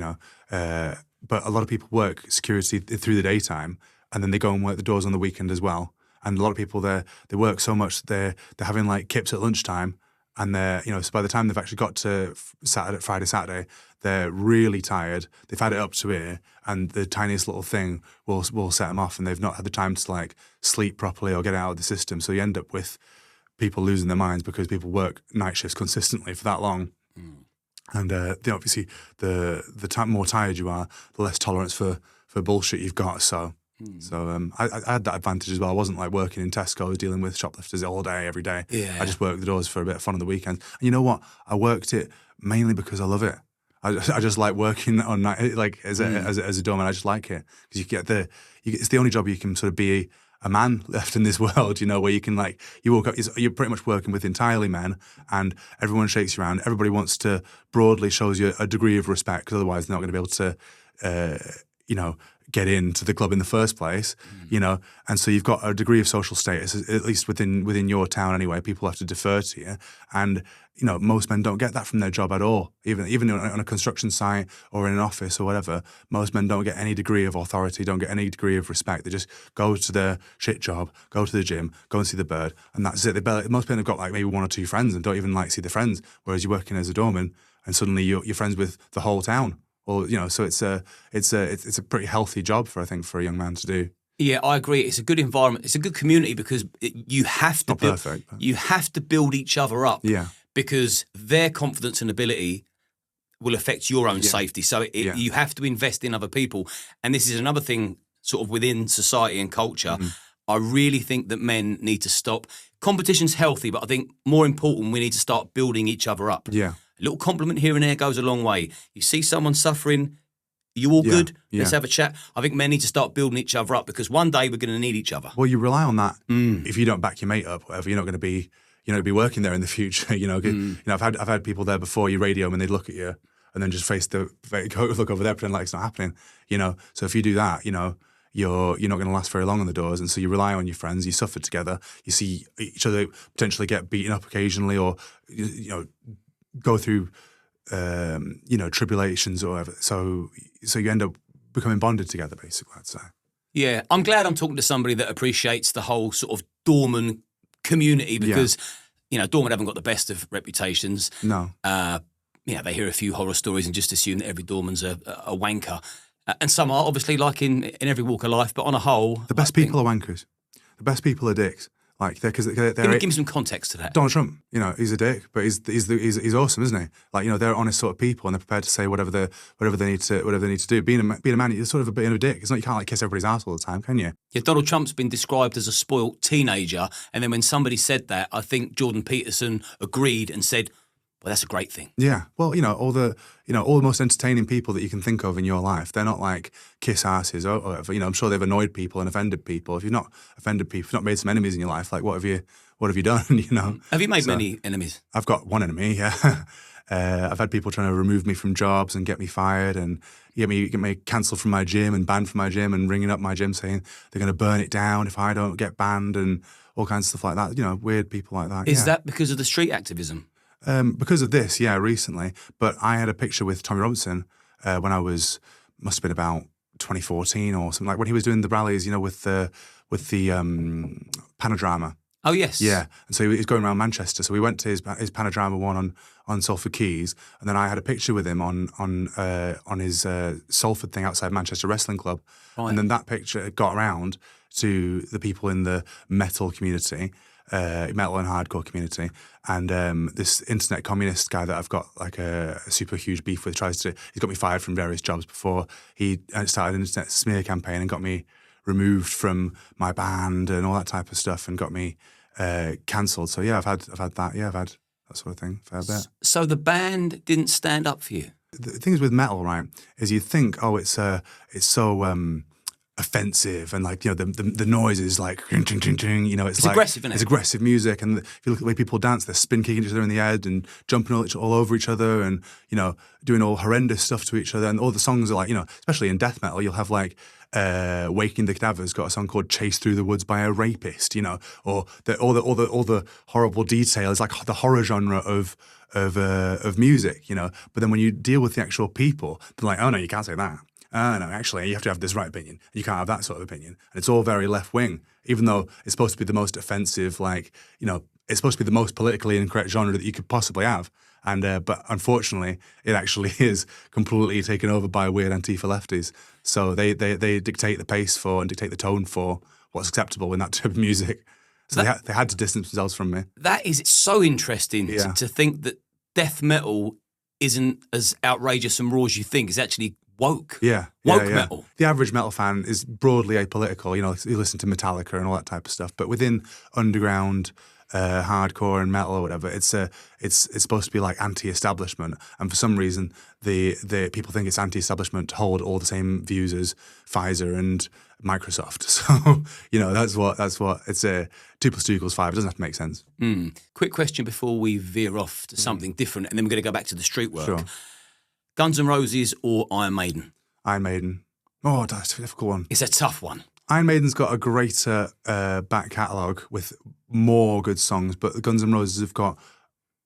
But a lot of people work security through the daytime and then they go and work the doors on the weekend as well. And a lot of people they work so much that they're having like kips at lunchtime. And they're, so by the time they've actually got to Friday, Saturday, they're really tired. They've had it up to here, and the tiniest little thing will set them off, and they've not had the time to like sleep properly or get out of the system. So you end up with people losing their minds because people work night shifts consistently for that long. And obviously, the more tired you are, the less tolerance for bullshit you've got. So. I had that advantage as well. I wasn't like working in Tesco dealing with shoplifters all day, every day. Yeah. I just worked the doors for a bit of fun on the weekends. And you know what? I worked it mainly because I love it. I just like working on night, like as a doorman. I just like it because it's the only job you can sort of be a man left in this world, where you can like, you walk up, you're pretty much working with entirely men and everyone shakes you around. Everybody wants to broadly shows you a degree of respect because otherwise they're not going to be able to, get into the club in the first place, and so you've got a degree of social status, at least within your town anyway. People have to defer to you, and most men don't get that from their job at all. Even on a construction site or in an office or whatever, most men don't get any degree of authority, don't get any degree of respect. They just go to their shit job, go to the gym, go and see the bird, and that's it. Most men have got like maybe 1 or 2 friends and don't even like see the friends. Whereas you're working as a doorman, and suddenly you're friends with the whole town. Or so it's a pretty healthy job for a young man to do. Yeah, I agree. It's a good environment. It's a good community because you have to you have to build each other up. Yeah, because their confidence and ability will affect your own safety. So you have to invest in other people. And this is another thing, sort of within society and culture. I really think that men need to stop. Competition's healthy, but I think more important, we need to start building each other up. Yeah. A little compliment here and there goes a long way. You see someone suffering, you all good? Let's have a chat. I think men need to start building each other up because one day we're going to need each other. Well, you rely on that. If you don't back your mate up, whatever, you're not going to be working there in the future. I've had people there before. You radio them and they look at you and then just look over there, pretend like it's not happening. So if you do that, you're not going to last very long on the doors, and so you rely on your friends. You suffer together. You see each other potentially get beaten up occasionally, or go through tribulations or whatever. So you end up becoming bonded together, basically, I'd say. Yeah, I'm glad I'm talking to somebody that appreciates the whole sort of doorman community because you know, doormen haven't got the best of reputations. No. They hear a few horror stories and just assume that every doorman's a wanker. And some are, obviously, like in every walk of life, but on a whole... The best people are wankers. The best people are dicks. Like, they're... Can you give me some context to that? Donald Trump, you know, he's a dick, but he's awesome, isn't he? Like, you know, they're honest sort of people, and they're prepared to say whatever they need to do. Being a man, you're sort of a bit of a dick. It's not, you can't like kiss everybody's ass all the time, can you? Yeah, Donald Trump's been described as a spoilt teenager, and then when somebody said that, I think Jordan Peterson agreed and said, well, that's a great thing. Yeah. Well, all the most entertaining people that you can think of in your life, they're not like kiss asses or whatever. You know, I'm sure they've annoyed people and offended people. If you've not offended people, if you've not made some enemies in your life, like what have you done? You know. Have you made many enemies? I've got one enemy. Yeah. I've had people trying to remove me from jobs and get me fired and get me cancelled from my gym and banned from my gym and ringing up my gym saying they're going to burn it down if I don't get banned and all kinds of stuff like that. You know, weird people like that. Is that because of the street activism? Because of this, yeah, recently. But I had a picture with Tommy Robinson when I must have been about 2014 or something, like when he was doing the rallies, you know, with the Panodrama. Oh, yes. Yeah, and so he was going around Manchester. So we went to his Panodrama one on Salford Quays, and then I had a picture with him on his Salford thing outside Manchester Wrestling Club. Right. And then that picture got around to the people in the metal community, metal and hardcore community, and this internet communist guy that I've got like a super huge beef with he's got me fired from various jobs before he started an internet smear campaign and got me removed from my band and all that type of stuff and got me cancelled. So yeah, I've had that. Yeah, I've had that sort of thing a fair bit. So the band didn't stand up for you? The thing is with metal, right, is you think, oh, it's so offensive and like, you know, the noise is like ching, ching, ching, you know, it's like aggressive, isn't it? It's aggressive music, and if you look at the way people dance, they're spin kicking each other in the head and jumping all over each other and, you know, doing all horrendous stuff to each other. And all the songs are like, you know, especially in death metal, you'll have like Waking the Cadaver's got a song called Chased Through the Woods by a Rapist, you know, or all the horrible detail is like the horror genre of music, you know. But then when you deal with the actual people, they're like, oh no, you can't say that. No, actually, you have to have this right opinion. You can't have that sort of opinion. And it's all very left-wing, even though it's supposed to be the most offensive, like, you know, it's supposed to be the most politically incorrect genre that you could possibly have. And but unfortunately, it actually is completely taken over by weird Antifa lefties. So they dictate the pace for and dictate the tone for what's acceptable in that type of music. So they had to distance themselves from me. That is so interesting to think that death metal isn't as outrageous and raw as you think. It's actually woke. Woke metal. The average metal fan is broadly apolitical. You know, you listen to Metallica and all that type of stuff. But within underground hardcore and metal or whatever, it's supposed to be like anti-establishment. And for some reason, the people think it's anti-establishment to hold all the same views as Pfizer and Microsoft. So, you know, that's what it's a 2 + 2 = 5. It doesn't have to make sense. Quick question before we veer off to something different, and then we're going to go back to the street work. Sure. Guns N' Roses or Iron Maiden? Iron Maiden. Oh, that's a difficult one. It's a tough one. Iron Maiden's got a greater back catalogue with more good songs, but the Guns N' Roses have got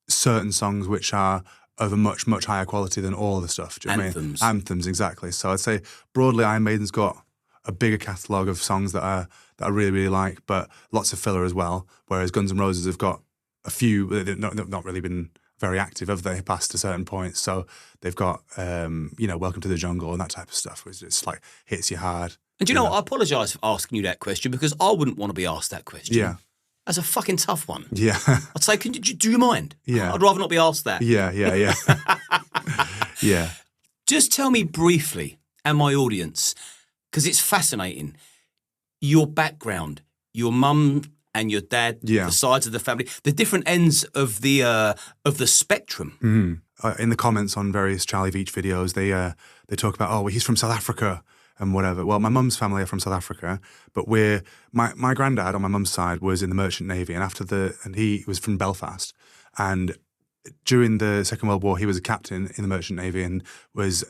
certain songs which are of a much, much higher quality than all the stuff. Do you know what I mean? Anthems, exactly. So I'd say broadly Iron Maiden's got a bigger catalogue of songs that I really, really like, but lots of filler as well, whereas Guns N' Roses have got a few, they've not really been very active, have they, past a certain point. So they've got, you know, Welcome to the Jungle and that type of stuff, which just like hits you hard. And do you know what? I apologise for asking you that question because I wouldn't want to be asked that question. Yeah. That's a fucking tough one. Yeah. I'd say, do you mind? Yeah. I'd rather not be asked that. Yeah. Yeah. Just tell me briefly, and my audience, because it's fascinating, your background, your mum and your dad, the sides of the family, the different ends of the spectrum. Mm-hmm. In the comments on various Charlie Veitch videos, they talk about, oh, well, he's from South Africa and whatever. Well, my mum's family are from South Africa, but my granddad on my mum's side was in the Merchant Navy, and he was from Belfast, and during the Second World War, he was a captain in the Merchant Navy and was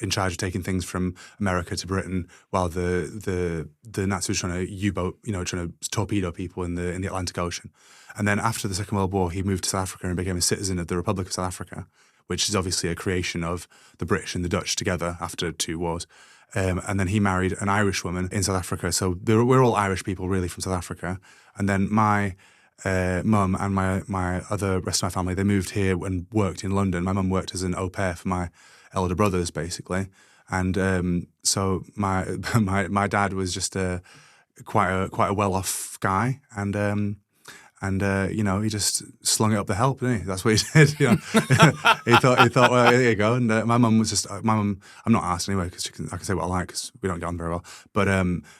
in charge of taking things from America to Britain while the Nazis were trying to U-boat, you know, trying to torpedo people in the Atlantic Ocean. And then after the Second World War, he moved to South Africa and became a citizen of the Republic of South Africa, which is obviously a creation of the British and the Dutch together after 2 wars. And then he married an Irish woman in South Africa. So we're all Irish people really from South Africa. And then my mum and my other rest of my family, they moved here and worked in London. My mum worked as an au pair for my elder brothers, basically. And so my dad was just quite a well-off guy, and he just slung it up the help, didn't he? That's what he did. He thought, well, here you go. And my mum was just, I'm not asked anyway because I can say what I like because we don't get on very well. But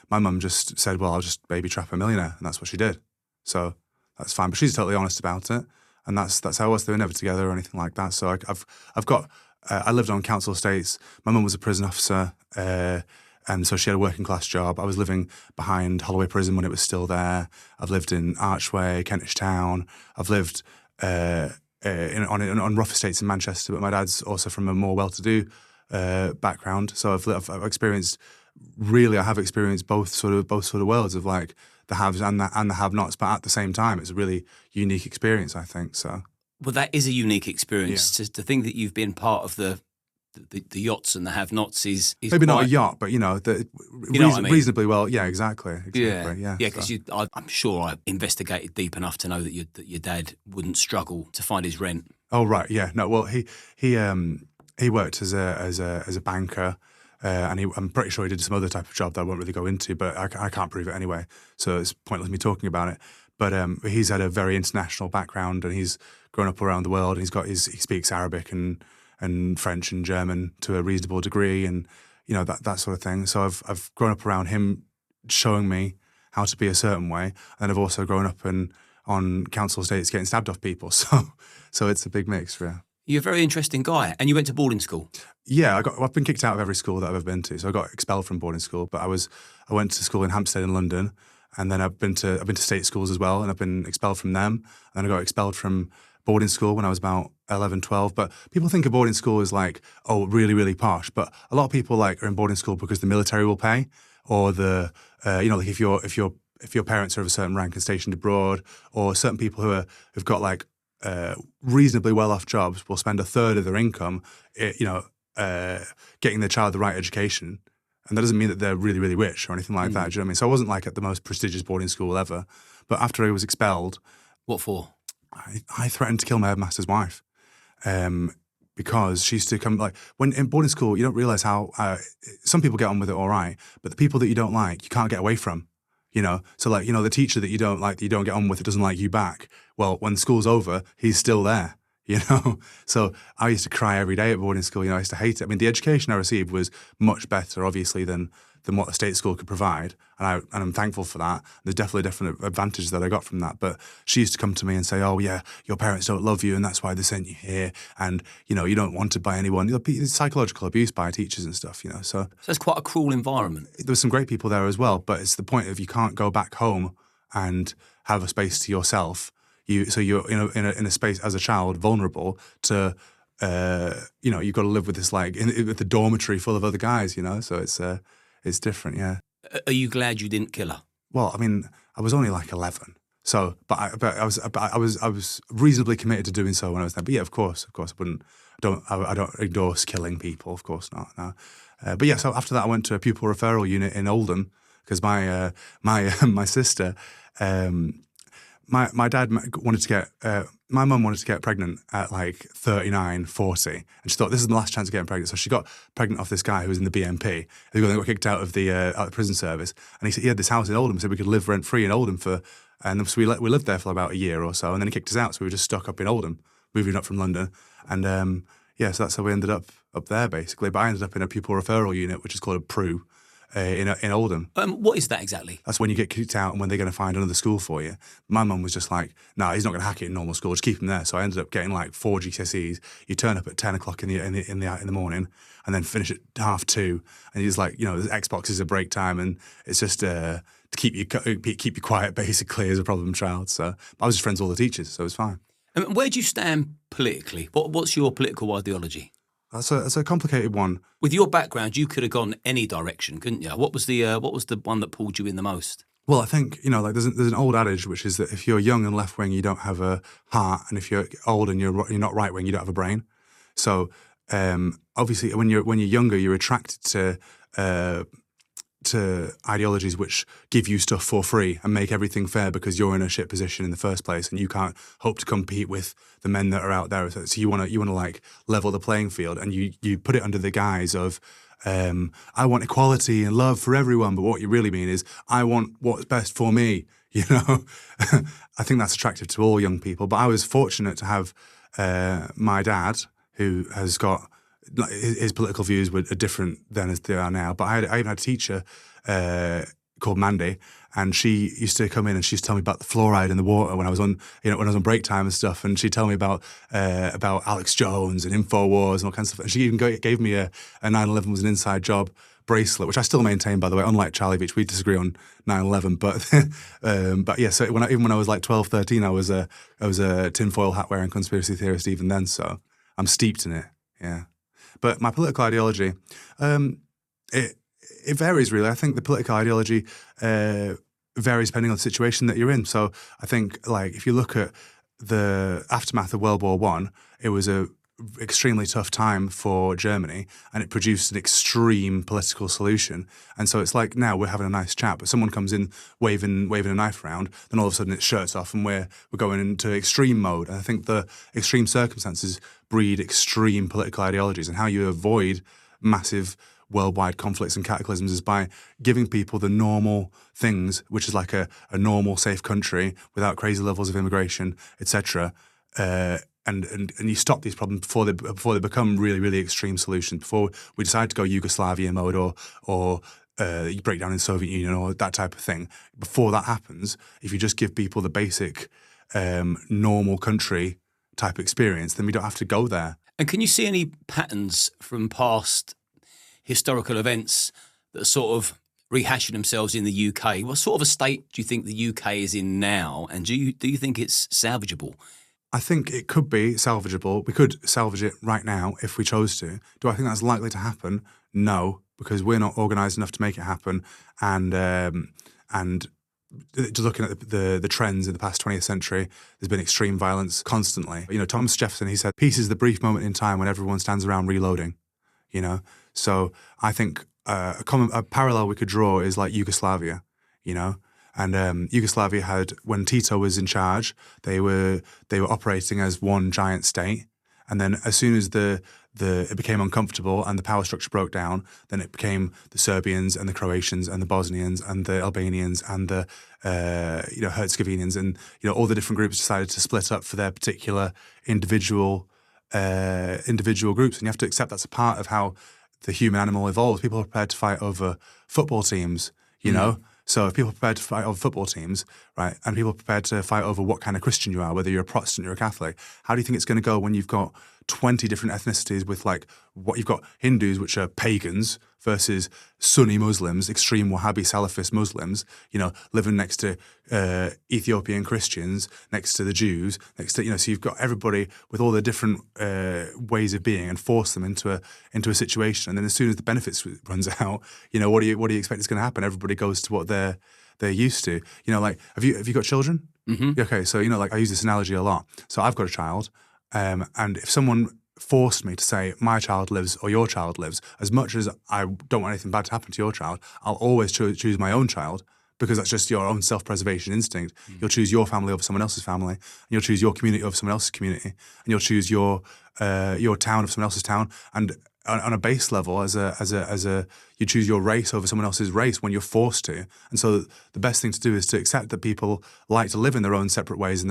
my mum just said, well, I'll just baby trap a millionaire, and that's what she did. So that's fine. But she's totally honest about it, and that's how it was. They were never together or anything like that. So I've got. I lived on council estates. My mum was a prison officer. And so she had a working class job. I was living behind Holloway Prison when it was still there. I've lived in Archway, Kentish Town. I've lived on rough estates in Manchester, but my dad's also from a more well-to-do background. So I've experienced, really, I have experienced both sort of worlds of like the haves and the have-nots, but at the same time, it's a really unique experience, I think. So. Well, that is a unique experience. To think that you've been part of the yachts and the have-nots is maybe quite, not a yacht, but reasonably well. Yeah, exactly. Yeah. Because I'm sure I investigated deep enough to know that your dad wouldn't struggle to find his rent. Oh right, yeah. No, well, he worked as a banker, and I'm pretty sure he did some other type of job that I won't really go into, but I can't prove it anyway, so it's pointless me talking about it. But he's had a very international background, and he's grown up around the world, and he speaks Arabic and French and German to a reasonable degree, and that sort of thing. So I've grown up around him showing me how to be a certain way, and I've also grown up on council estates getting stabbed off people. So it's a big mix. Yeah. You're a very interesting guy, and you went to boarding school. Yeah, I've been kicked out of every school that I've ever been to. So I got expelled from boarding school, but I went to school in Hampstead in London, and then I've been to state schools as well, and I've been expelled from them. And then I got expelled from boarding school when I was about 11, 12. But people think of boarding school as like, oh, really, really posh. But a lot of people like are in boarding school because the military will pay, or like if your parents are of a certain rank and stationed abroad, or certain people who've got like reasonably well-off jobs will spend a third of their income, getting their child the right education. And that doesn't mean that they're really, really rich or anything like that. Do you know what I mean? So I wasn't like at the most prestigious boarding school ever. But after I was expelled. What for? I threatened to kill my headmaster's wife because she used to come, like, when in boarding school, you don't realise how some people get on with it all right, but the people that you don't like, you can't get away from, So like, the teacher that you don't like, that you don't get on with, it doesn't like you back. Well, when school's over, he's still there. So I used to cry every day at boarding school. I used to hate it. I mean, the education I received was much better, obviously, than what a state school could provide, and I'm thankful for that. There's definitely different advantages that I got from that. But she used to come to me and say, "Oh yeah, your parents don't love you, and that's why they sent you here, and you don't want it by anyone." Psychological abuse by teachers and stuff. So it's quite a cruel environment. There were some great people there as well, but it's the point of you can't go back home and have a space to yourself. So you're in a space as a child, vulnerable to, you've got to live with this with the dormitory full of other guys, So it's different, yeah. Are you glad you didn't kill her? Well, I mean, I was only like 11, so I was reasonably committed to doing so when I was there. But yeah, of course, I don't endorse killing people, of course not. No. But yeah, so after that, I went to a pupil referral unit in Oldham because my sister. My dad wanted to get, my mum wanted to get pregnant at like 39, 40. And she thought, this is the last chance of getting pregnant. So she got pregnant off this guy who was in the BNP. They got kicked out of the prison service. And he said he had this house in Oldham, so we could live rent-free in Oldham and so we lived there for about a year or so. And then he kicked us out, so we were just stuck up in Oldham, moving up from London. And so that's how we ended up there, basically. But I ended up in a pupil referral unit, which is called a PRU. In Oldham. What is that exactly? That's when you get kicked out and when they're going to find another school for you. My mum was just like, no, he's not going to hack it in normal school. Just keep him there. So I ended up getting like 4 GCSEs. You turn up at 10 o'clock in the morning and then finish at 2:30. And he's like, the Xbox is a break time, and it's just to keep you quiet basically as a problem child. So I was just friends with all the teachers, so it was fine. And where do you stand politically? What's your political ideology? That's a complicated one. With your background, you could have gone any direction, couldn't you? What was the one that pulled you in the most? Well, I think there's an old adage which is that if you're young and left wing, you don't have a heart, and if you're old and you're not right wing, you don't have a brain. So obviously, when you're younger, you're attracted to to ideologies which give you stuff for free and make everything fair because you're in a shit position in the first place and you can't hope to compete with the men that are out there. So you want to like level the playing field, and you put it under the guise of I want equality and love for everyone, but what you really mean is I want what's best for me. You know, I think that's attractive to all young people. But I was fortunate to have my dad, who has got his political views are different then as they are now. But I even had a teacher called Mandy, and she used to come in and she used to tell me about the fluoride in the water when I was on, when I was on break time and stuff. And she'd tell me about Alex Jones and Infowars and all kinds of stuff. And she even gave me a 9/11 was an inside job bracelet, which I still maintain, by the way. Unlike Charlie Veitch, we disagree on 9/11, but yeah. So even when I was like 12, 13, I was a tinfoil hat wearing conspiracy theorist even then. So I'm steeped in it. Yeah. But my political ideology, it varies really. I think the political ideology varies depending on the situation that you're in. So I think, like, if you look at the aftermath of World War I, it was a extremely tough time for Germany, and it produced an extreme political solution. And so it's like now we're having a nice chat, but someone comes in waving a knife around, then all of a sudden it shirts off and we're going into extreme mode. And I think the extreme circumstances breed extreme political ideologies, and how you avoid massive worldwide conflicts and cataclysms is by giving people the normal things, which is like a normal, safe country without crazy levels of immigration, etc. And you stop these problems before they become really, really extreme solutions. Before we decide to go Yugoslavia mode or you break down in the Soviet Union or that type of thing. Before that happens, if you just give people the basic normal country type experience, then we don't have to go there. And can you see any patterns from past historical events that are sort of rehashing themselves in the UK? What sort of a state do you think the UK is in now? And do you think it's salvageable? I think it could be salvageable. We could salvage it right now if we chose to. Do I think that's likely to happen? No, because we're not organised enough to make it happen. And just looking at the trends in the past 20th century, there's been extreme violence constantly. Thomas Jefferson, he said, peace is the brief moment in time when everyone stands around reloading. So I think a parallel we could draw is like Yugoslavia. And Yugoslavia had, when Tito was in charge, they were operating as one giant state. And then as soon as it became uncomfortable and the power structure broke down, then it became the Serbians and the Croatians and the Bosnians and the Albanians and the Herzegovinians, and all the different groups decided to split up for their particular individual groups. And you have to accept that's a part of how the human animal evolves. People are prepared to fight over football teams, you know. So if people are prepared to fight over football teams, right, and people are prepared to fight over what kind of Christian you are, whether you're a Protestant or a Catholic, how do you think it's going to go when you've got 20 different ethnicities with what you've got Hindus, which are pagans, versus Sunni Muslims, extreme Wahhabi Salafist Muslims, living next to Ethiopian Christians, next to the Jews, so you've got everybody with all their different ways of being, and force them into a situation. And then as soon as the benefits runs out, what do you expect is going to happen? Everybody goes to what they're used to. Have you got children? Mm-hmm. Okay, so I use this analogy a lot. So I've got a child, and if someone forced me to say my child lives or your child lives, as much as I don't want anything bad to happen to your child, I'll always choose my own child, because that's just your own self-preservation instinct. You'll choose your family over someone else's family, and you'll choose your community over someone else's community, and you'll choose your town over someone else's town. And on a base level, you choose your race over someone else's race when you're forced to. And so the best thing to do is to accept that people like to live in their own separate ways,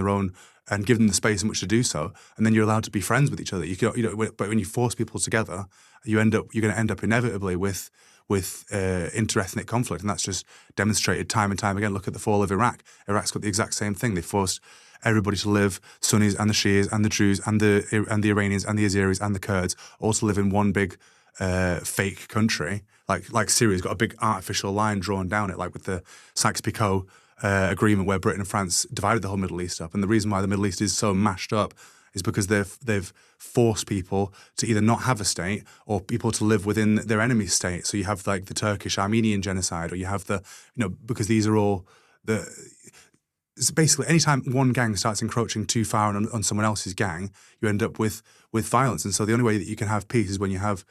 and give them the space in which to do so. And then you're allowed to be friends with each other. But when you force people together, you're going to end up inevitably with inter-ethnic conflict, and that's just demonstrated time and time again. Look at the fall of Iraq. Iraq's got the exact same thing. They forced everybody to live, Sunnis and the Shias and the Druze and the Iranians and the Azeris and the Kurds, all to live in one big fake country. Like Syria's got a big artificial line drawn down it, like with the Sykes-Picot agreement where Britain and France divided the whole Middle East up. And the reason why the Middle East is so mashed up is because they've forced people to either not have a state or people to live within their enemy's state. So you have like the Turkish-Armenian genocide, or you have because these are all it's basically anytime one gang starts encroaching too far on someone else's gang, you end up with violence. And so the only way that you can have peace is when you have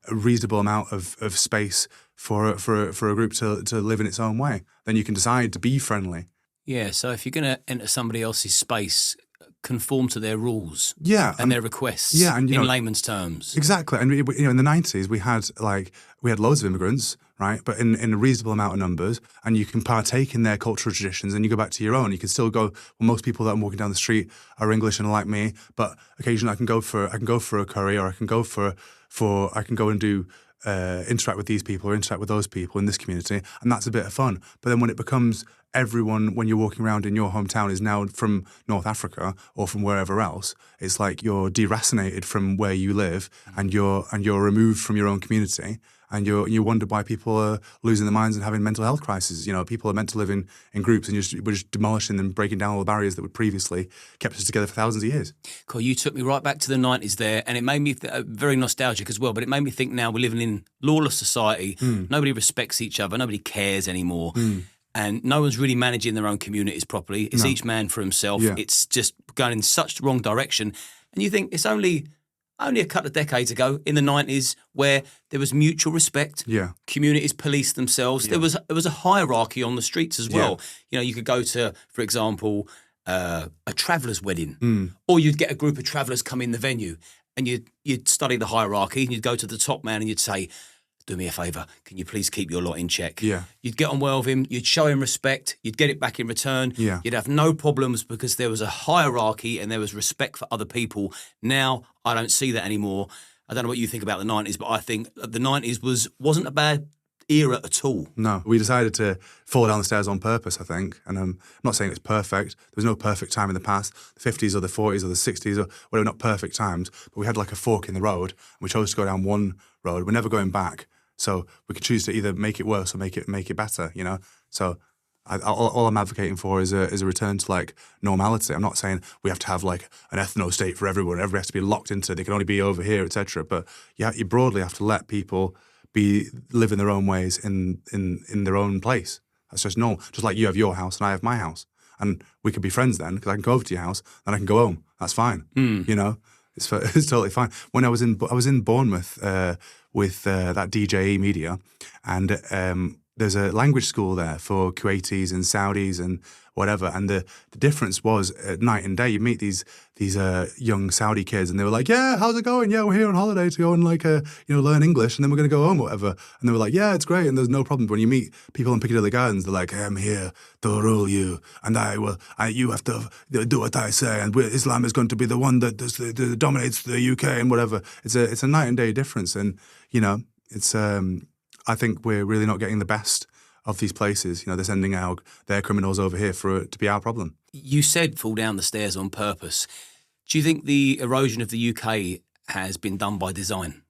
a reasonable amount of space for a group to live in its own way. Then you can decide to be friendly. Yeah, so if you're going to enter somebody else's space, conform to their rules Yeah, and their requests and in layman's terms. Exactly. And in the 90s we had loads of immigrants, right? But in a reasonable amount of numbers, and you can partake in their cultural traditions and you go back to your own. You can still go, well, most people that I'm walking down the street are English and are like me, but occasionally I can go for a curry, or I can go and do interact with these people or interact with those people in this community, and that's a bit of fun. But then when it becomes everyone, when you're walking around in your hometown, is now from North Africa or from wherever else, it's like you're deracinated from where you live, and you're removed from your own community, and you wonder why people are losing their minds and having mental health crises. You know, people are meant to live in groups, and we're just demolishing and breaking down all the barriers that would previously kept us together for thousands of years. Cool, you took me right back to the 90s there, and it made me very nostalgic as well, but it made me think now we're living in lawless society. Nobody respects each other, nobody cares anymore. And no one's really managing their own communities properly. It's each man for himself. Yeah. It's just going in such the wrong direction. And you think it's only a couple of decades ago in the 90s where there was mutual respect. Yeah. Communities policed themselves. Yeah. There was a hierarchy on the streets as well. Yeah. You know, you could go to, for example, a traveller's wedding, or you'd get a group of travellers come in the venue, and you'd study the hierarchy, and you'd go to the top man and you'd say, do me a favour, can you please keep your lot in check? Yeah. You'd get on well with him, you'd show him respect, you'd get it back in return. Yeah. You'd have no problems because there was a hierarchy and there was respect for other people. Now, I don't see that anymore. I don't know what you think about the 90s, but I think the 90s wasn't a bad era at all. No, we decided to fall down the stairs on purpose, I think. And I'm not saying it's perfect. There was no perfect time in the past. The 50s or the 40s or the 60s or whatever, not perfect times. But we had like a fork in the road, and we chose to go down one road. We're never going back. So we could choose to either make it worse or make it better, you know? So all I'm advocating for is a return to like normality. I'm not saying we have to have like an ethno state for everyone. Everybody has to be locked into, they can only be over here, etc. But you broadly have to let people live in their own ways in their own place. That's just normal. Just like you have your house and I have my house, and we could be friends then because I can go over to your house and I can go home. That's fine. You know, it's totally fine. When I was in Bournemouth with that DJE Media, and there's a language school there for Kuwaitis and Saudis and whatever, and the difference was night and day. You meet these young Saudi kids, and they were like, "Yeah, how's it going? Yeah, we're here on holiday to go and like learn English, and then we're going to go home or whatever." And they were like, "Yeah, it's great," and there's no problem. But when you meet people in Piccadilly Gardens, they're like, "I'm here to rule you, and you have to do what I say, and Islam is going to be the one that dominates the UK and whatever." It's a night and day difference, and it's I think we're really not getting the best of these places. They're sending out their criminals over here for it to be our problem. You said fall down the stairs on purpose. Do you think the erosion of the UK has been done by design?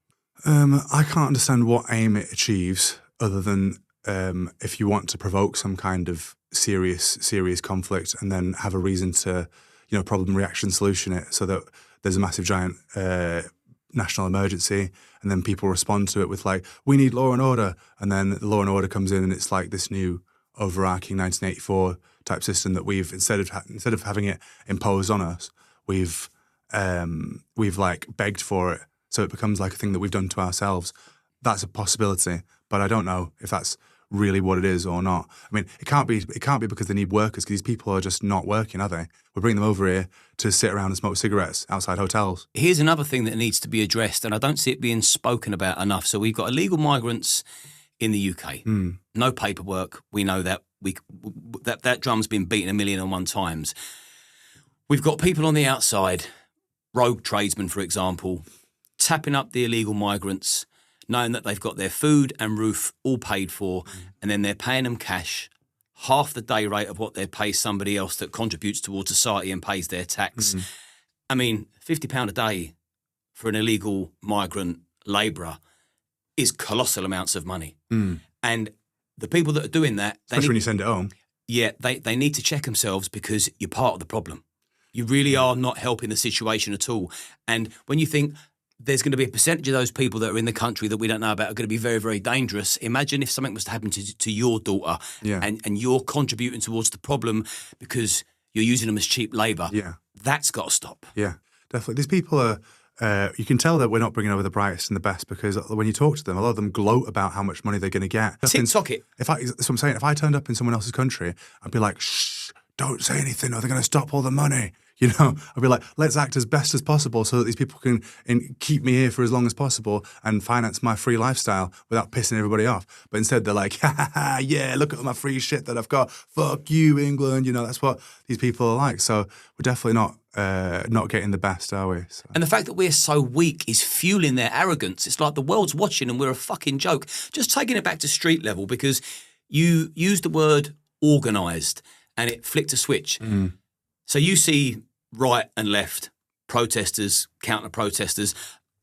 I can't understand what aim it achieves other than if you want to provoke some kind of serious conflict and then have a reason to, problem reaction solution it so that there's a massive giant national emergency, and then people respond to it with like, we need law and order, and then the law and order comes in and it's like this new overarching 1984 type system that we've instead of having it imposed on us, we've like begged for it, so it becomes like a thing that we've done to ourselves. That's a possibility, but I don't know if that's really what it is or not. I mean, it can't be because they need workers, because these people are just not working, are they? We're bringing them over here to sit around and smoke cigarettes outside hotels. Here's another thing that needs to be addressed, and I don't see it being spoken about enough. So we've got illegal migrants in the UK. No paperwork. We know that that drum's been beaten 1,000,001 times. We've got people on the outside, rogue tradesmen, for example, tapping up the illegal migrants, knowing that they've got their food and roof all paid for, and then they're paying them cash, half the day rate of what they'd pay somebody else that contributes towards society and pays their tax. I mean, £50 a day for an illegal migrant labourer is colossal amounts of money. And the people that are doing that... Especially when you send it home. Yeah, they need to check themselves, because you're part of the problem. You really are not helping the situation at all. And when you think... there's going to be a percentage of those people that are in the country that we don't know about are going to be very, very dangerous. Imagine if something was to happen to your daughter, and you're contributing towards the problem because you're using them as cheap labour. Yeah. That's got to stop. Yeah, definitely. These people are you can tell that we're not bringing over the brightest and the best because when you talk to them, a lot of them gloat about how much money they're going to get. TikTok it. That's what I'm saying. If I turned up in someone else's country, I'd be like, shh, don't say anything or they're going to stop all the money. You know, I'd be like, let's act as best as possible so that these people can keep me here for as long as possible and finance my free lifestyle without pissing everybody off. But instead they're like, ha ha ha, yeah, look at all my free shit that I've got. Fuck you, England. You know, that's what these people are like. So we're definitely not getting the best, are we? So. And the fact that we're so weak is fueling their arrogance. It's like the world's watching and we're a fucking joke. Just taking it back to street level because you used the word organised and it flicked a switch. Mm. So you see right and left, protesters, counter-protesters,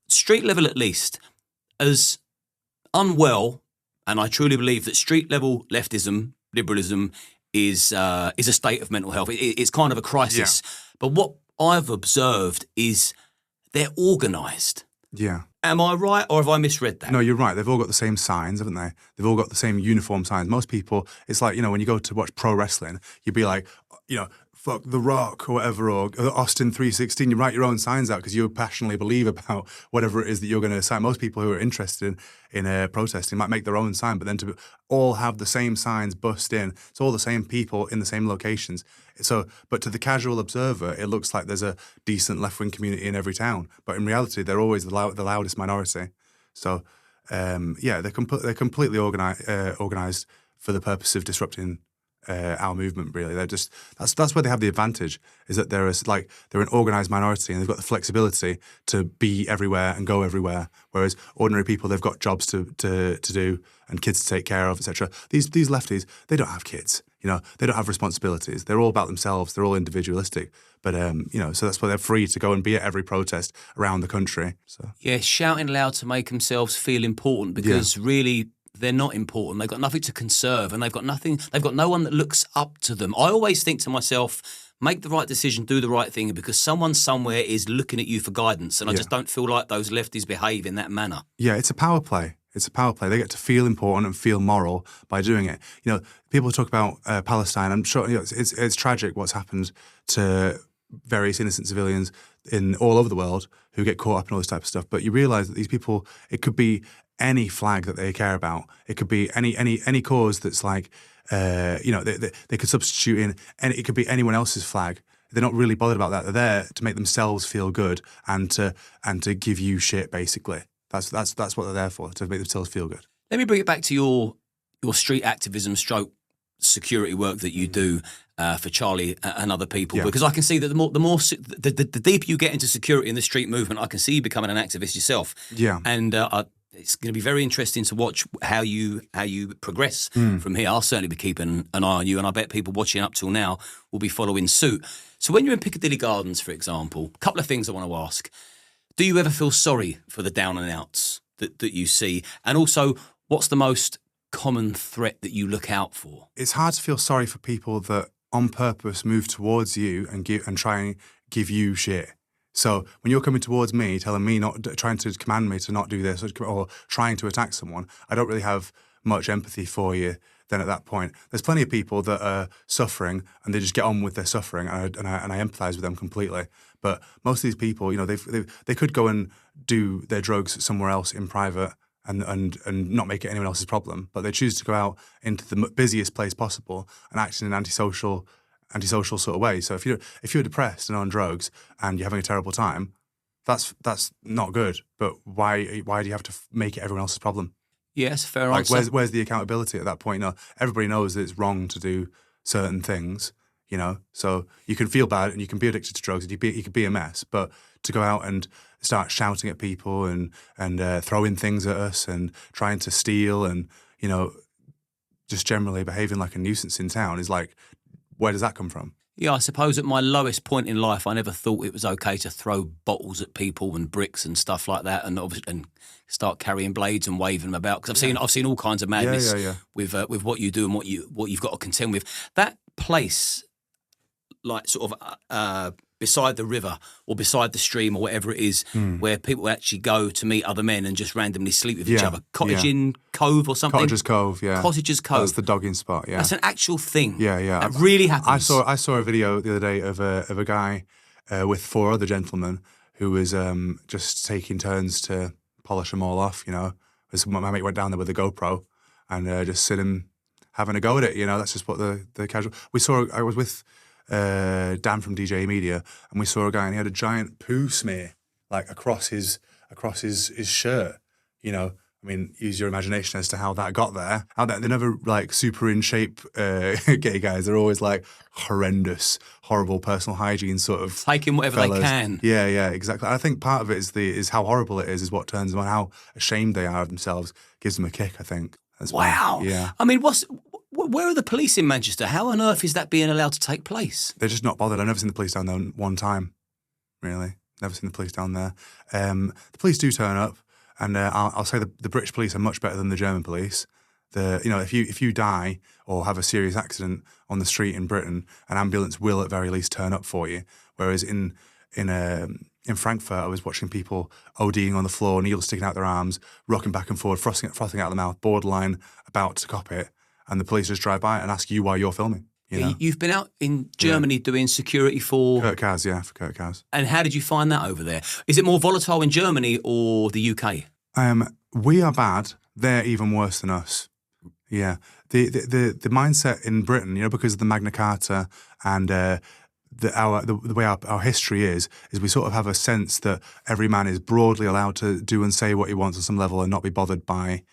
street level at least, as unwell, and I truly believe that street level leftism, liberalism, is a state of mental health. It's kind of a crisis. Yeah. But what I've observed is they're organised. Yeah. Am I right or have I misread that? No, you're right. They've all got the same signs, haven't they? They've all got the same uniform signs. Most people, it's like, you know, when you go to watch pro wrestling, you'd be like, you know, fuck The Rock or whatever, or Austin 316. You write your own signs out because you passionately believe about whatever it is that you're going to sign. Most people who are interested in protesting might make their own sign, but then to all have the same signs bust in, it's all the same people in the same locations. So, but to the casual observer, it looks like there's a decent left-wing community in every town. But in reality, they're always the loudest minority. So, yeah, they're completely organised for the purpose of disrupting our movement. Really, they're just that's where they have the advantage, is that they're an organised minority and they've got the flexibility to be everywhere and go everywhere. Whereas ordinary people, they've got jobs to do and kids to take care of, etc. These lefties, they don't have kids. You know, they don't have responsibilities. They're all about themselves. They're all individualistic. But you know, so that's why they're free to go and be at every protest around the country. So yeah, shouting loud to make themselves feel important because really they're not important. They've got nothing to conserve and they've got no one that looks up to them. I always think to myself, make the right decision, do the right thing because someone somewhere is looking at you for guidance. And I just don't feel like those lefties behave in that manner. Yeah, it's a power play. It's a power play. They get to feel important and feel moral by doing it. You know, people talk about Palestine. I'm sure it's tragic what's happened to various innocent civilians in all over the world who get caught up in all this type of stuff. But you realise that these people, it could be any flag that they care about. It could be any cause that's like, you know, they could substitute in, and it could be anyone else's flag. They're not really bothered about that. They're there to make themselves feel good and to give you shit, basically. That's what they're there for, to make themselves feel good. Let me bring it back to your street activism stroke security work that you do for Charlie and other people, because I can see that the deeper you get into security in the street movement, I can see you becoming an activist yourself. Yeah. And it's going to be very interesting to watch how you progress from here. I'll certainly be keeping an eye on you, and I bet people watching up till now will be following suit. So when you're in Piccadilly Gardens, for example, a couple of things I want to ask. Do you ever feel sorry for the down and outs that you see? And also, what's the most common threat that you look out for? It's hard to feel sorry for people that on purpose move towards you and try and give you shit. So when you're coming towards me, telling me trying to command me to not do this or trying to attack someone, I don't really have much empathy for you. Then at that point, there's plenty of people that are suffering and they just get on with their suffering, and I empathise with them completely. But most of these people, you know, they could go and do their drugs somewhere else in private and not make it anyone else's problem, but they choose to go out into the busiest place possible and act in an antisocial sort of way. So if you're depressed and on drugs and you're having a terrible time, that's not good. But why do you have to make it everyone else's problem? Yes, fair answer. Where's the accountability at that point? You know, everybody knows that it's wrong to do certain things, you know. So you can feel bad and you can be addicted to drugs and you could be a mess. But to go out and start shouting at people and throwing things at us and trying to steal and, you know, just generally behaving like a nuisance in town is like, where does that come from? Yeah, I suppose at my lowest point in life, I never thought it was okay to throw bottles at people and bricks and stuff like that, and start carrying blades and waving them about. Because I've seen all kinds of madness with what you do and what you've got to contend with. That place, like sort of beside the river or beside the stream or whatever it is, where people actually go to meet other men and just randomly sleep with each other. Cottage Cove or something? Cottager's Cove, yeah. Cottager's Cove. That's the dogging spot, yeah. That's an actual thing. Yeah, yeah. That really happens. I saw a video the other day of a guy with 4 other gentlemen who was just taking turns to polish them all off. My mate went down there with a GoPro and just sitting having a go at it. That's just what the casual. I was with Dan from DJ Media, and we saw a guy and he had a giant poo smear like across his shirt. I mean, use your imagination as to how that got there. They're never like super in shape gay guys. They're always like horrendous, horrible personal hygiene sort of taking whatever fellas. they can. Yeah, exactly. I think part of it is how horrible it is what turns them on, how ashamed they are of themselves gives them a kick, I think. Wow. Yeah. I mean, where are the police in Manchester? How on earth is that being allowed to take place? They're just not bothered. I've never seen the police down there one time, really. Never seen the police down there. The police do turn up. And I'll say the British police are much better than the German police. If you die or have a serious accident on the street in Britain, an ambulance will at very least turn up for you. Whereas in Frankfurt, I was watching people ODing on the floor, needles sticking out their arms, rocking back and forward, frothing out of the mouth, borderline about to cop it, and the police just drive by and ask you why you're filming. You've been out in Germany doing security for Kurt Kaz, for Kurt Kaz. And how did you find that over there? Is it more volatile in Germany or the UK? We are bad. They're even worse than us. Yeah, the mindset in Britain, because of the Magna Carta and the way our history is we sort of have a sense that every man is broadly allowed to do and say what he wants on some level and not be bothered by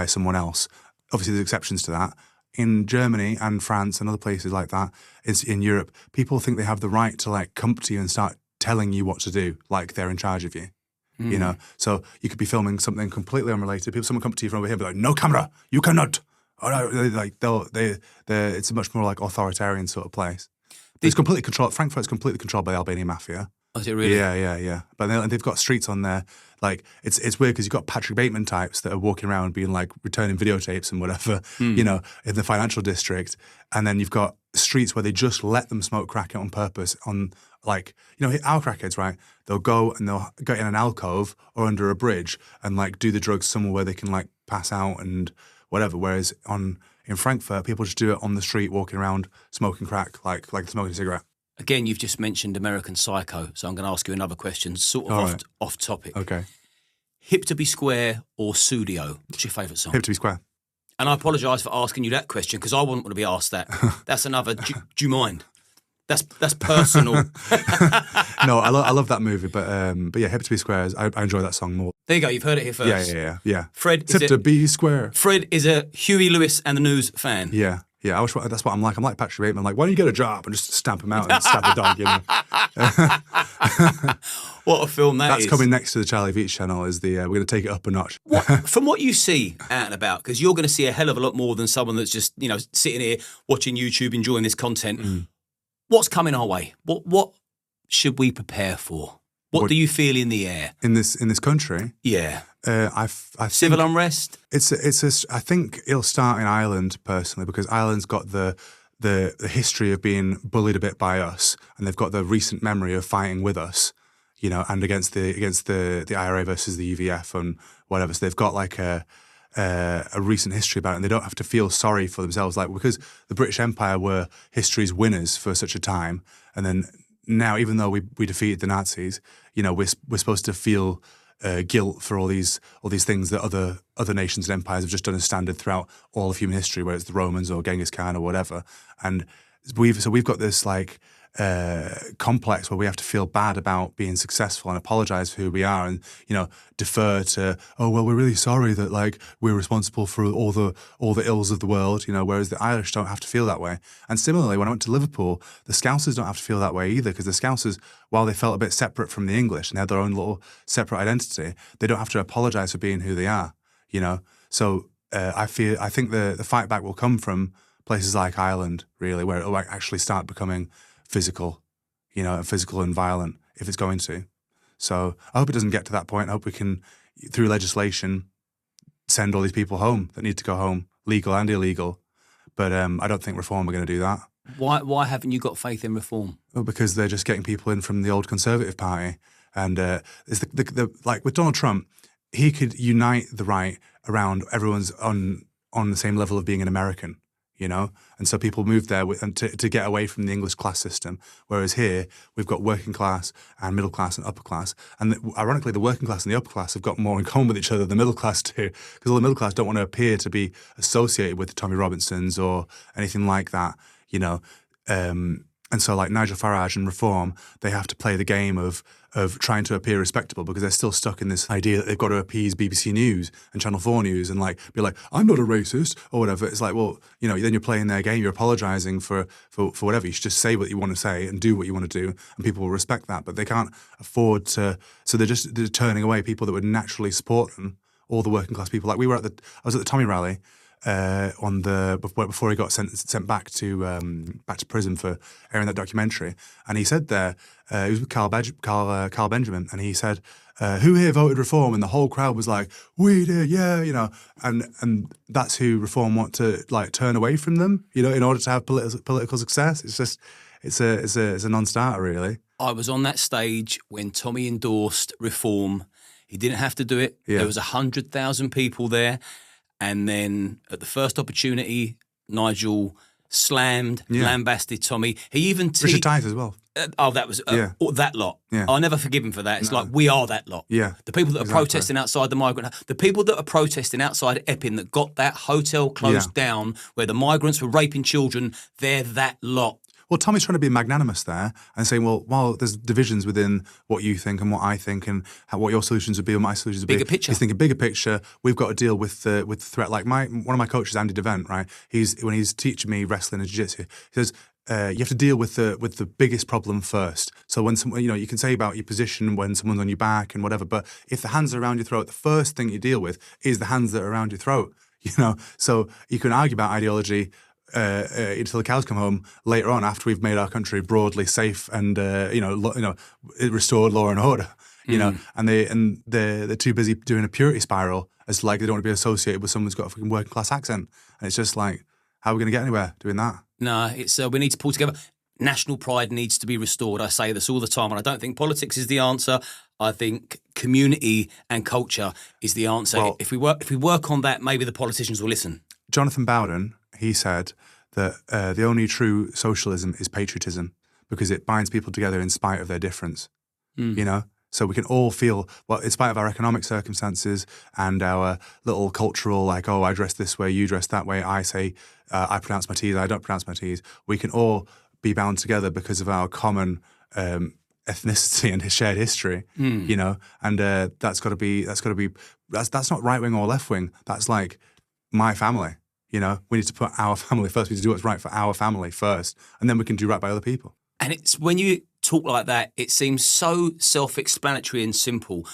someone else. Obviously, there's exceptions to that. In Germany and France and other places like that, in Europe, people think they have the right to like come to you and start telling you what to do, like they're in charge of you. So you could be filming something completely unrelated. Someone come to you from over here, and be like, "No camera, you cannot." It's a much more like authoritarian sort of place. It's completely controlled. Frankfurt's completely controlled by the Albanian mafia. Oh, is it really? Yeah. But they've got streets on there. Like it's weird because you've got Patrick Bateman types that are walking around being like returning videotapes and whatever, in the financial district, and then you've got streets where they just let them smoke crack on purpose. On like our crackheads, right? They'll go and they'll get in an alcove or under a bridge and like do the drugs somewhere where they can like pass out and whatever. Whereas in Frankfurt, people just do it on the street, walking around smoking crack, like smoking a cigarette. Again, you've just mentioned American Psycho, so I'm going to ask you another question, sort of off topic. Okay. Hip to be Square or Sudio? What's your favourite song? Hip to be Square. And I apologise for asking you that question because I wouldn't want to be asked that. That's another. Do you mind? That's personal. No, I love that movie, but yeah, Hip to be Square. I enjoy that song more. There you go. You've heard it here first. Yeah. Fred, Hip to be Square. Fred is a Huey Lewis and the News fan. Yeah. That's what I'm like. I'm like Patrick Bateman. I'm like, why don't you get a job and just stamp him out and stab the dog? What a film that's is. Coming next to the Charlie Veitch channel. Is we're going to take it up a notch. From what you see out and about, because you're going to see a hell of a lot more than someone that's just sitting here watching YouTube, enjoying this content. What's coming our way? What should we prepare for? What do you feel in the air in this country? Yeah. I civil unrest. I think it'll start in Ireland personally because Ireland's got the history of being bullied a bit by us, and they've got the recent memory of fighting with us, and against the IRA versus the UVF and whatever. So they've got like a recent history about it, and they don't have to feel sorry for themselves, like because the British Empire were history's winners for such a time, and then now even though we defeated the Nazis, we're supposed to feel guilt for all these things that other nations and empires have just done as standard throughout all of human history, whether it's the Romans or Genghis Khan or whatever. And we've got this like complex where we have to feel bad about being successful and apologize for who we are, and defer to, oh well, we're really sorry that like we're responsible for all the ills of the world, whereas the Irish don't have to feel that way. And similarly, when I went to Liverpool, the Scousers don't have to feel that way either, because the Scousers, while they felt a bit separate from the English and they had their own little separate identity, they don't have to apologize for being who they are. So I think the fight back will come from places like Ireland, really, where it'll actually start becoming physical, physical and violent if it's going to. So I hope it doesn't get to that point. I hope we can, through legislation, send all these people home that need to go home, legal and illegal. But I don't think Reform are going to do that. Why haven't you got faith in Reform? Well, because they're just getting people in from the old Conservative Party. And it's like with Donald Trump, he could unite the right around everyone's on the same level of being an American. And so people moved there to get away from the English class system. Whereas here, we've got working class and middle class and upper class. And ironically, the working class and the upper class have got more in common with each other than the middle class do, because all the middle class don't want to appear to be associated with the Tommy Robinsons or anything like that, And so like Nigel Farage and Reform, they have to play the game of trying to appear respectable because they're still stuck in this idea that they've got to appease BBC News and Channel 4 News and like be like, I'm not a racist or whatever. It's like, well, then you're playing their game, you're apologising for whatever. You should just say what you want to say and do what you want to do, and people will respect that. But they can't afford to, so they're turning away people that would naturally support them, all the working class people. Like I was at the Tommy rally before he got sent back to prison for airing that documentary, and he said there he was with Carl Benjamin, and he said, "Who here voted Reform?" And the whole crowd was like, "We did, yeah," and that's who Reform want to like turn away from them, in order to have political success. It's just it's a non-starter, really. I was on that stage when Tommy endorsed Reform. He didn't have to do it. Yeah. There was 100,000 people there. And then at the first opportunity, Nigel slammed, lambasted Tommy. He even Richard Tice as well. That was that lot. Yeah. I'll never forgive him for that. It's like, we are that lot. Yeah, the people that are protesting outside the migrant, the people that are protesting outside Epping that got that hotel closed down where the migrants were raping children, they're that lot. Well, Tommy's trying to be magnanimous there and saying, well, while there's divisions within what you think and what I think and what your solutions would be and my solutions would be. Bigger picture. He's thinking bigger picture. We've got to deal with the threat. Like one of my coaches, Andy Devent, right? When he's teaching me wrestling and jiu-jitsu, he says, you have to deal with the biggest problem first. So when you can say about your position when someone's on your back and whatever, but if the hands are around your throat, the first thing you deal with is the hands that are around your throat. So you can argue about ideology until the cows come home later on, after we've made our country broadly safe and restored law and order. And they're too busy doing a purity spiral as like they don't want to be associated with someone who's got a fucking working class accent. And it's just like, how are we going to get anywhere doing that? No, it's we need to pull together. National pride needs to be restored. I say this all the time, and I don't think politics is the answer. I think community and culture is the answer. Well, if we work on that, maybe the politicians will listen. Jonathan Bowden, he said that the only true socialism is patriotism because it binds people together in spite of their difference, So we can all feel, well, in spite of our economic circumstances and our little cultural, like, oh, I dress this way, you dress that way, I say, I pronounce my T's, I don't pronounce my T's. We can all be bound together because of our common ethnicity and shared history, and that's not right wing or left wing. That's like my family. We need to put our family first. We need to do what's right for our family first, and then we can do right by other people. And it's when you talk like that, it seems so self-explanatory and simple.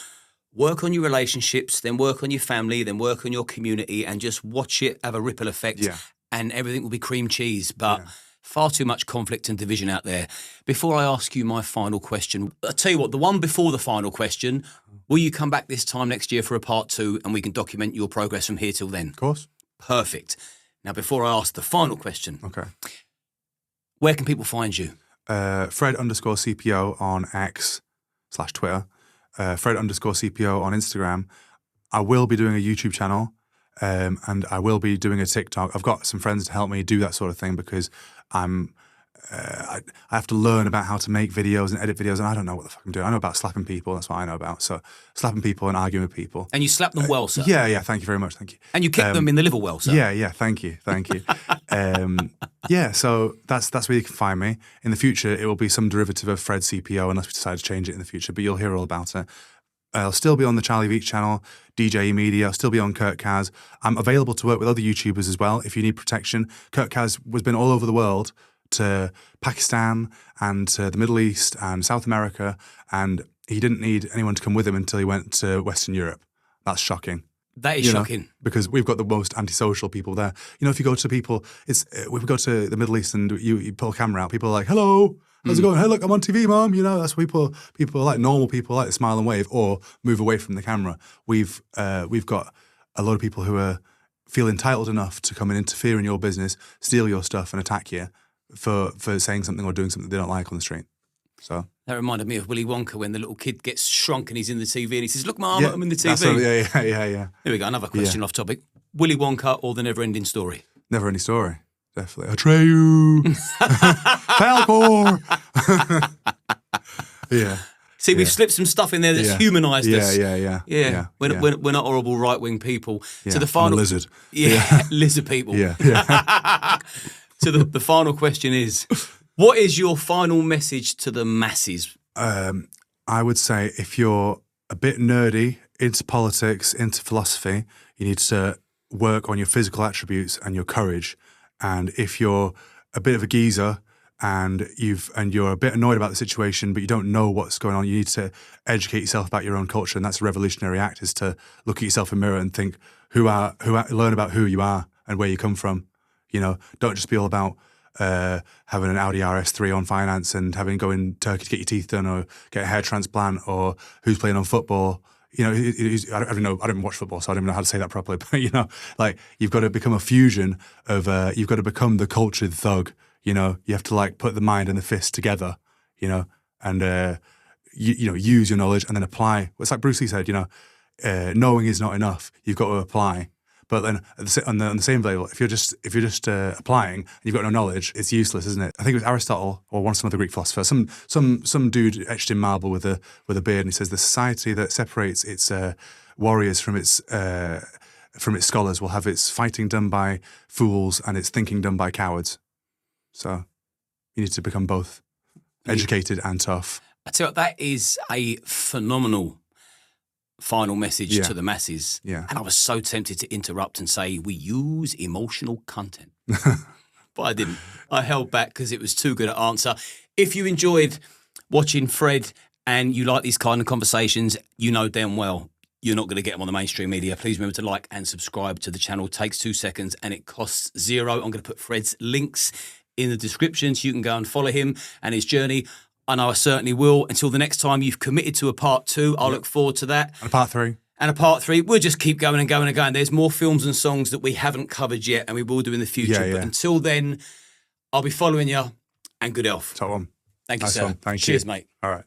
Work on your relationships, then work on your family, then work on your community, and just watch it have a ripple effect, and everything will be cream cheese. But far too much conflict and division out there. Before I ask you my final question, I'll tell you what, the one before the final question, will you come back this time next year for a part 2 and we can document your progress from here till then? Of course. Perfect. Now, before I ask the final question, okay, where can people find you? Fred _CPO on X/Twitter, Fred _CPO on Instagram. I will be doing a YouTube channel, and I will be doing a TikTok. I've got some friends to help me do that sort of thing because I have to learn about how to make videos and edit videos, and I don't know what the fuck I'm doing. I know about slapping people. That's what I know about. So slapping people and arguing with people. And you slap them well, sir? Yeah. Thank you very much. Thank you. And you kick them in the liver well, sir? Yeah. Thank you. So that's where you can find me. In the future, it will be some derivative of Fred CPO unless we decide to change it in the future, but you'll hear all about it. I'll still be on the Charlie Veitch channel, DJ Media. I'll still be on Kurt Kaz. I'm available to work with other YouTubers as well if you need protection. Kurt Kaz has been all over the world, to Pakistan and to the Middle East and South America, and he didn't need anyone to come with him until he went to Western Europe. That's shocking. That is shocking. Because we've got the most antisocial people there. If you go to people, if we go to the Middle East and you pull a camera out, people are like, hello, how's it going? Hey, look, I'm on TV, Mom. That's people like normal people like to smile and wave or move away from the camera. We've got a lot of people who feel entitled enough to come and interfere in your business, steal your stuff and attack you for saying something or doing something they don't like on the street. So that reminded me of Willy Wonka when the little kid gets shrunk and he's in the TV and he says, look, Mum, I'm in the TV. Yeah. Here we go, another question off topic. Willy Wonka or The Never-Ending Story? Never-Ending Story. Definitely. Atreyu! Falcor! Yeah. See, we've slipped some stuff in there that's humanised us. Yeah. We're not horrible right-wing people. Yeah. So the final... I'm a lizard. Yeah, lizard people. Yeah. So the final question is, what is your final message to the masses? I would say if you're a bit nerdy, into politics, into philosophy, you need to work on your physical attributes and your courage. And if you're a bit of a geezer and you're a bit annoyed about the situation, but you don't know what's going on, you need to educate yourself about your own culture. And that's a revolutionary act, is to look at yourself in a mirror and think, learn about who you are and where you come from. You know, don't just be all about having an Audi RS3 on finance and having to go in Turkey to get your teeth done or get a hair transplant or who's playing on football. You know, I don't know. I don't watch football, so I don't know how to say that properly. But you know, like you've got to become a fusion of. You've got to become the cultured thug. You know, you have to like put the mind and the fist together. You know, and use your knowledge and then apply. It's like Bruce Lee said. You know, knowing is not enough. You've got to apply. But then on the same level, if you're just applying and you've got no knowledge, it's useless, isn't it? I think it was Aristotle or some other Greek philosopher. Some dude etched in marble with a beard, and he says the society that separates its warriors from its scholars will have its fighting done by fools and its thinking done by cowards. So you need to become both educated and tough. I tell you what, that is a phenomenal final message to the masses. Yeah. And I was so tempted to interrupt and say we use emotional content. But I didn't. I held back because it was too good an answer. If you enjoyed watching Fred and you like these kind of conversations, you know damn well you're not going to get them on the mainstream media. Please remember to like and subscribe to the channel. It takes 2 seconds and it costs $0. I'm going to put Fred's links in the description so you can go and follow him and his journey. I know I certainly will. Until the next time you've committed to a part 2, I'll look forward to that. And a part 3. And a part 3. We'll just keep going and going and going. There's more films and songs that we haven't covered yet and we will do in the future. But until then, I'll be following you and good health. Top one. Thank you, Nice sir. one. Thank you. Cheers, mate. All right.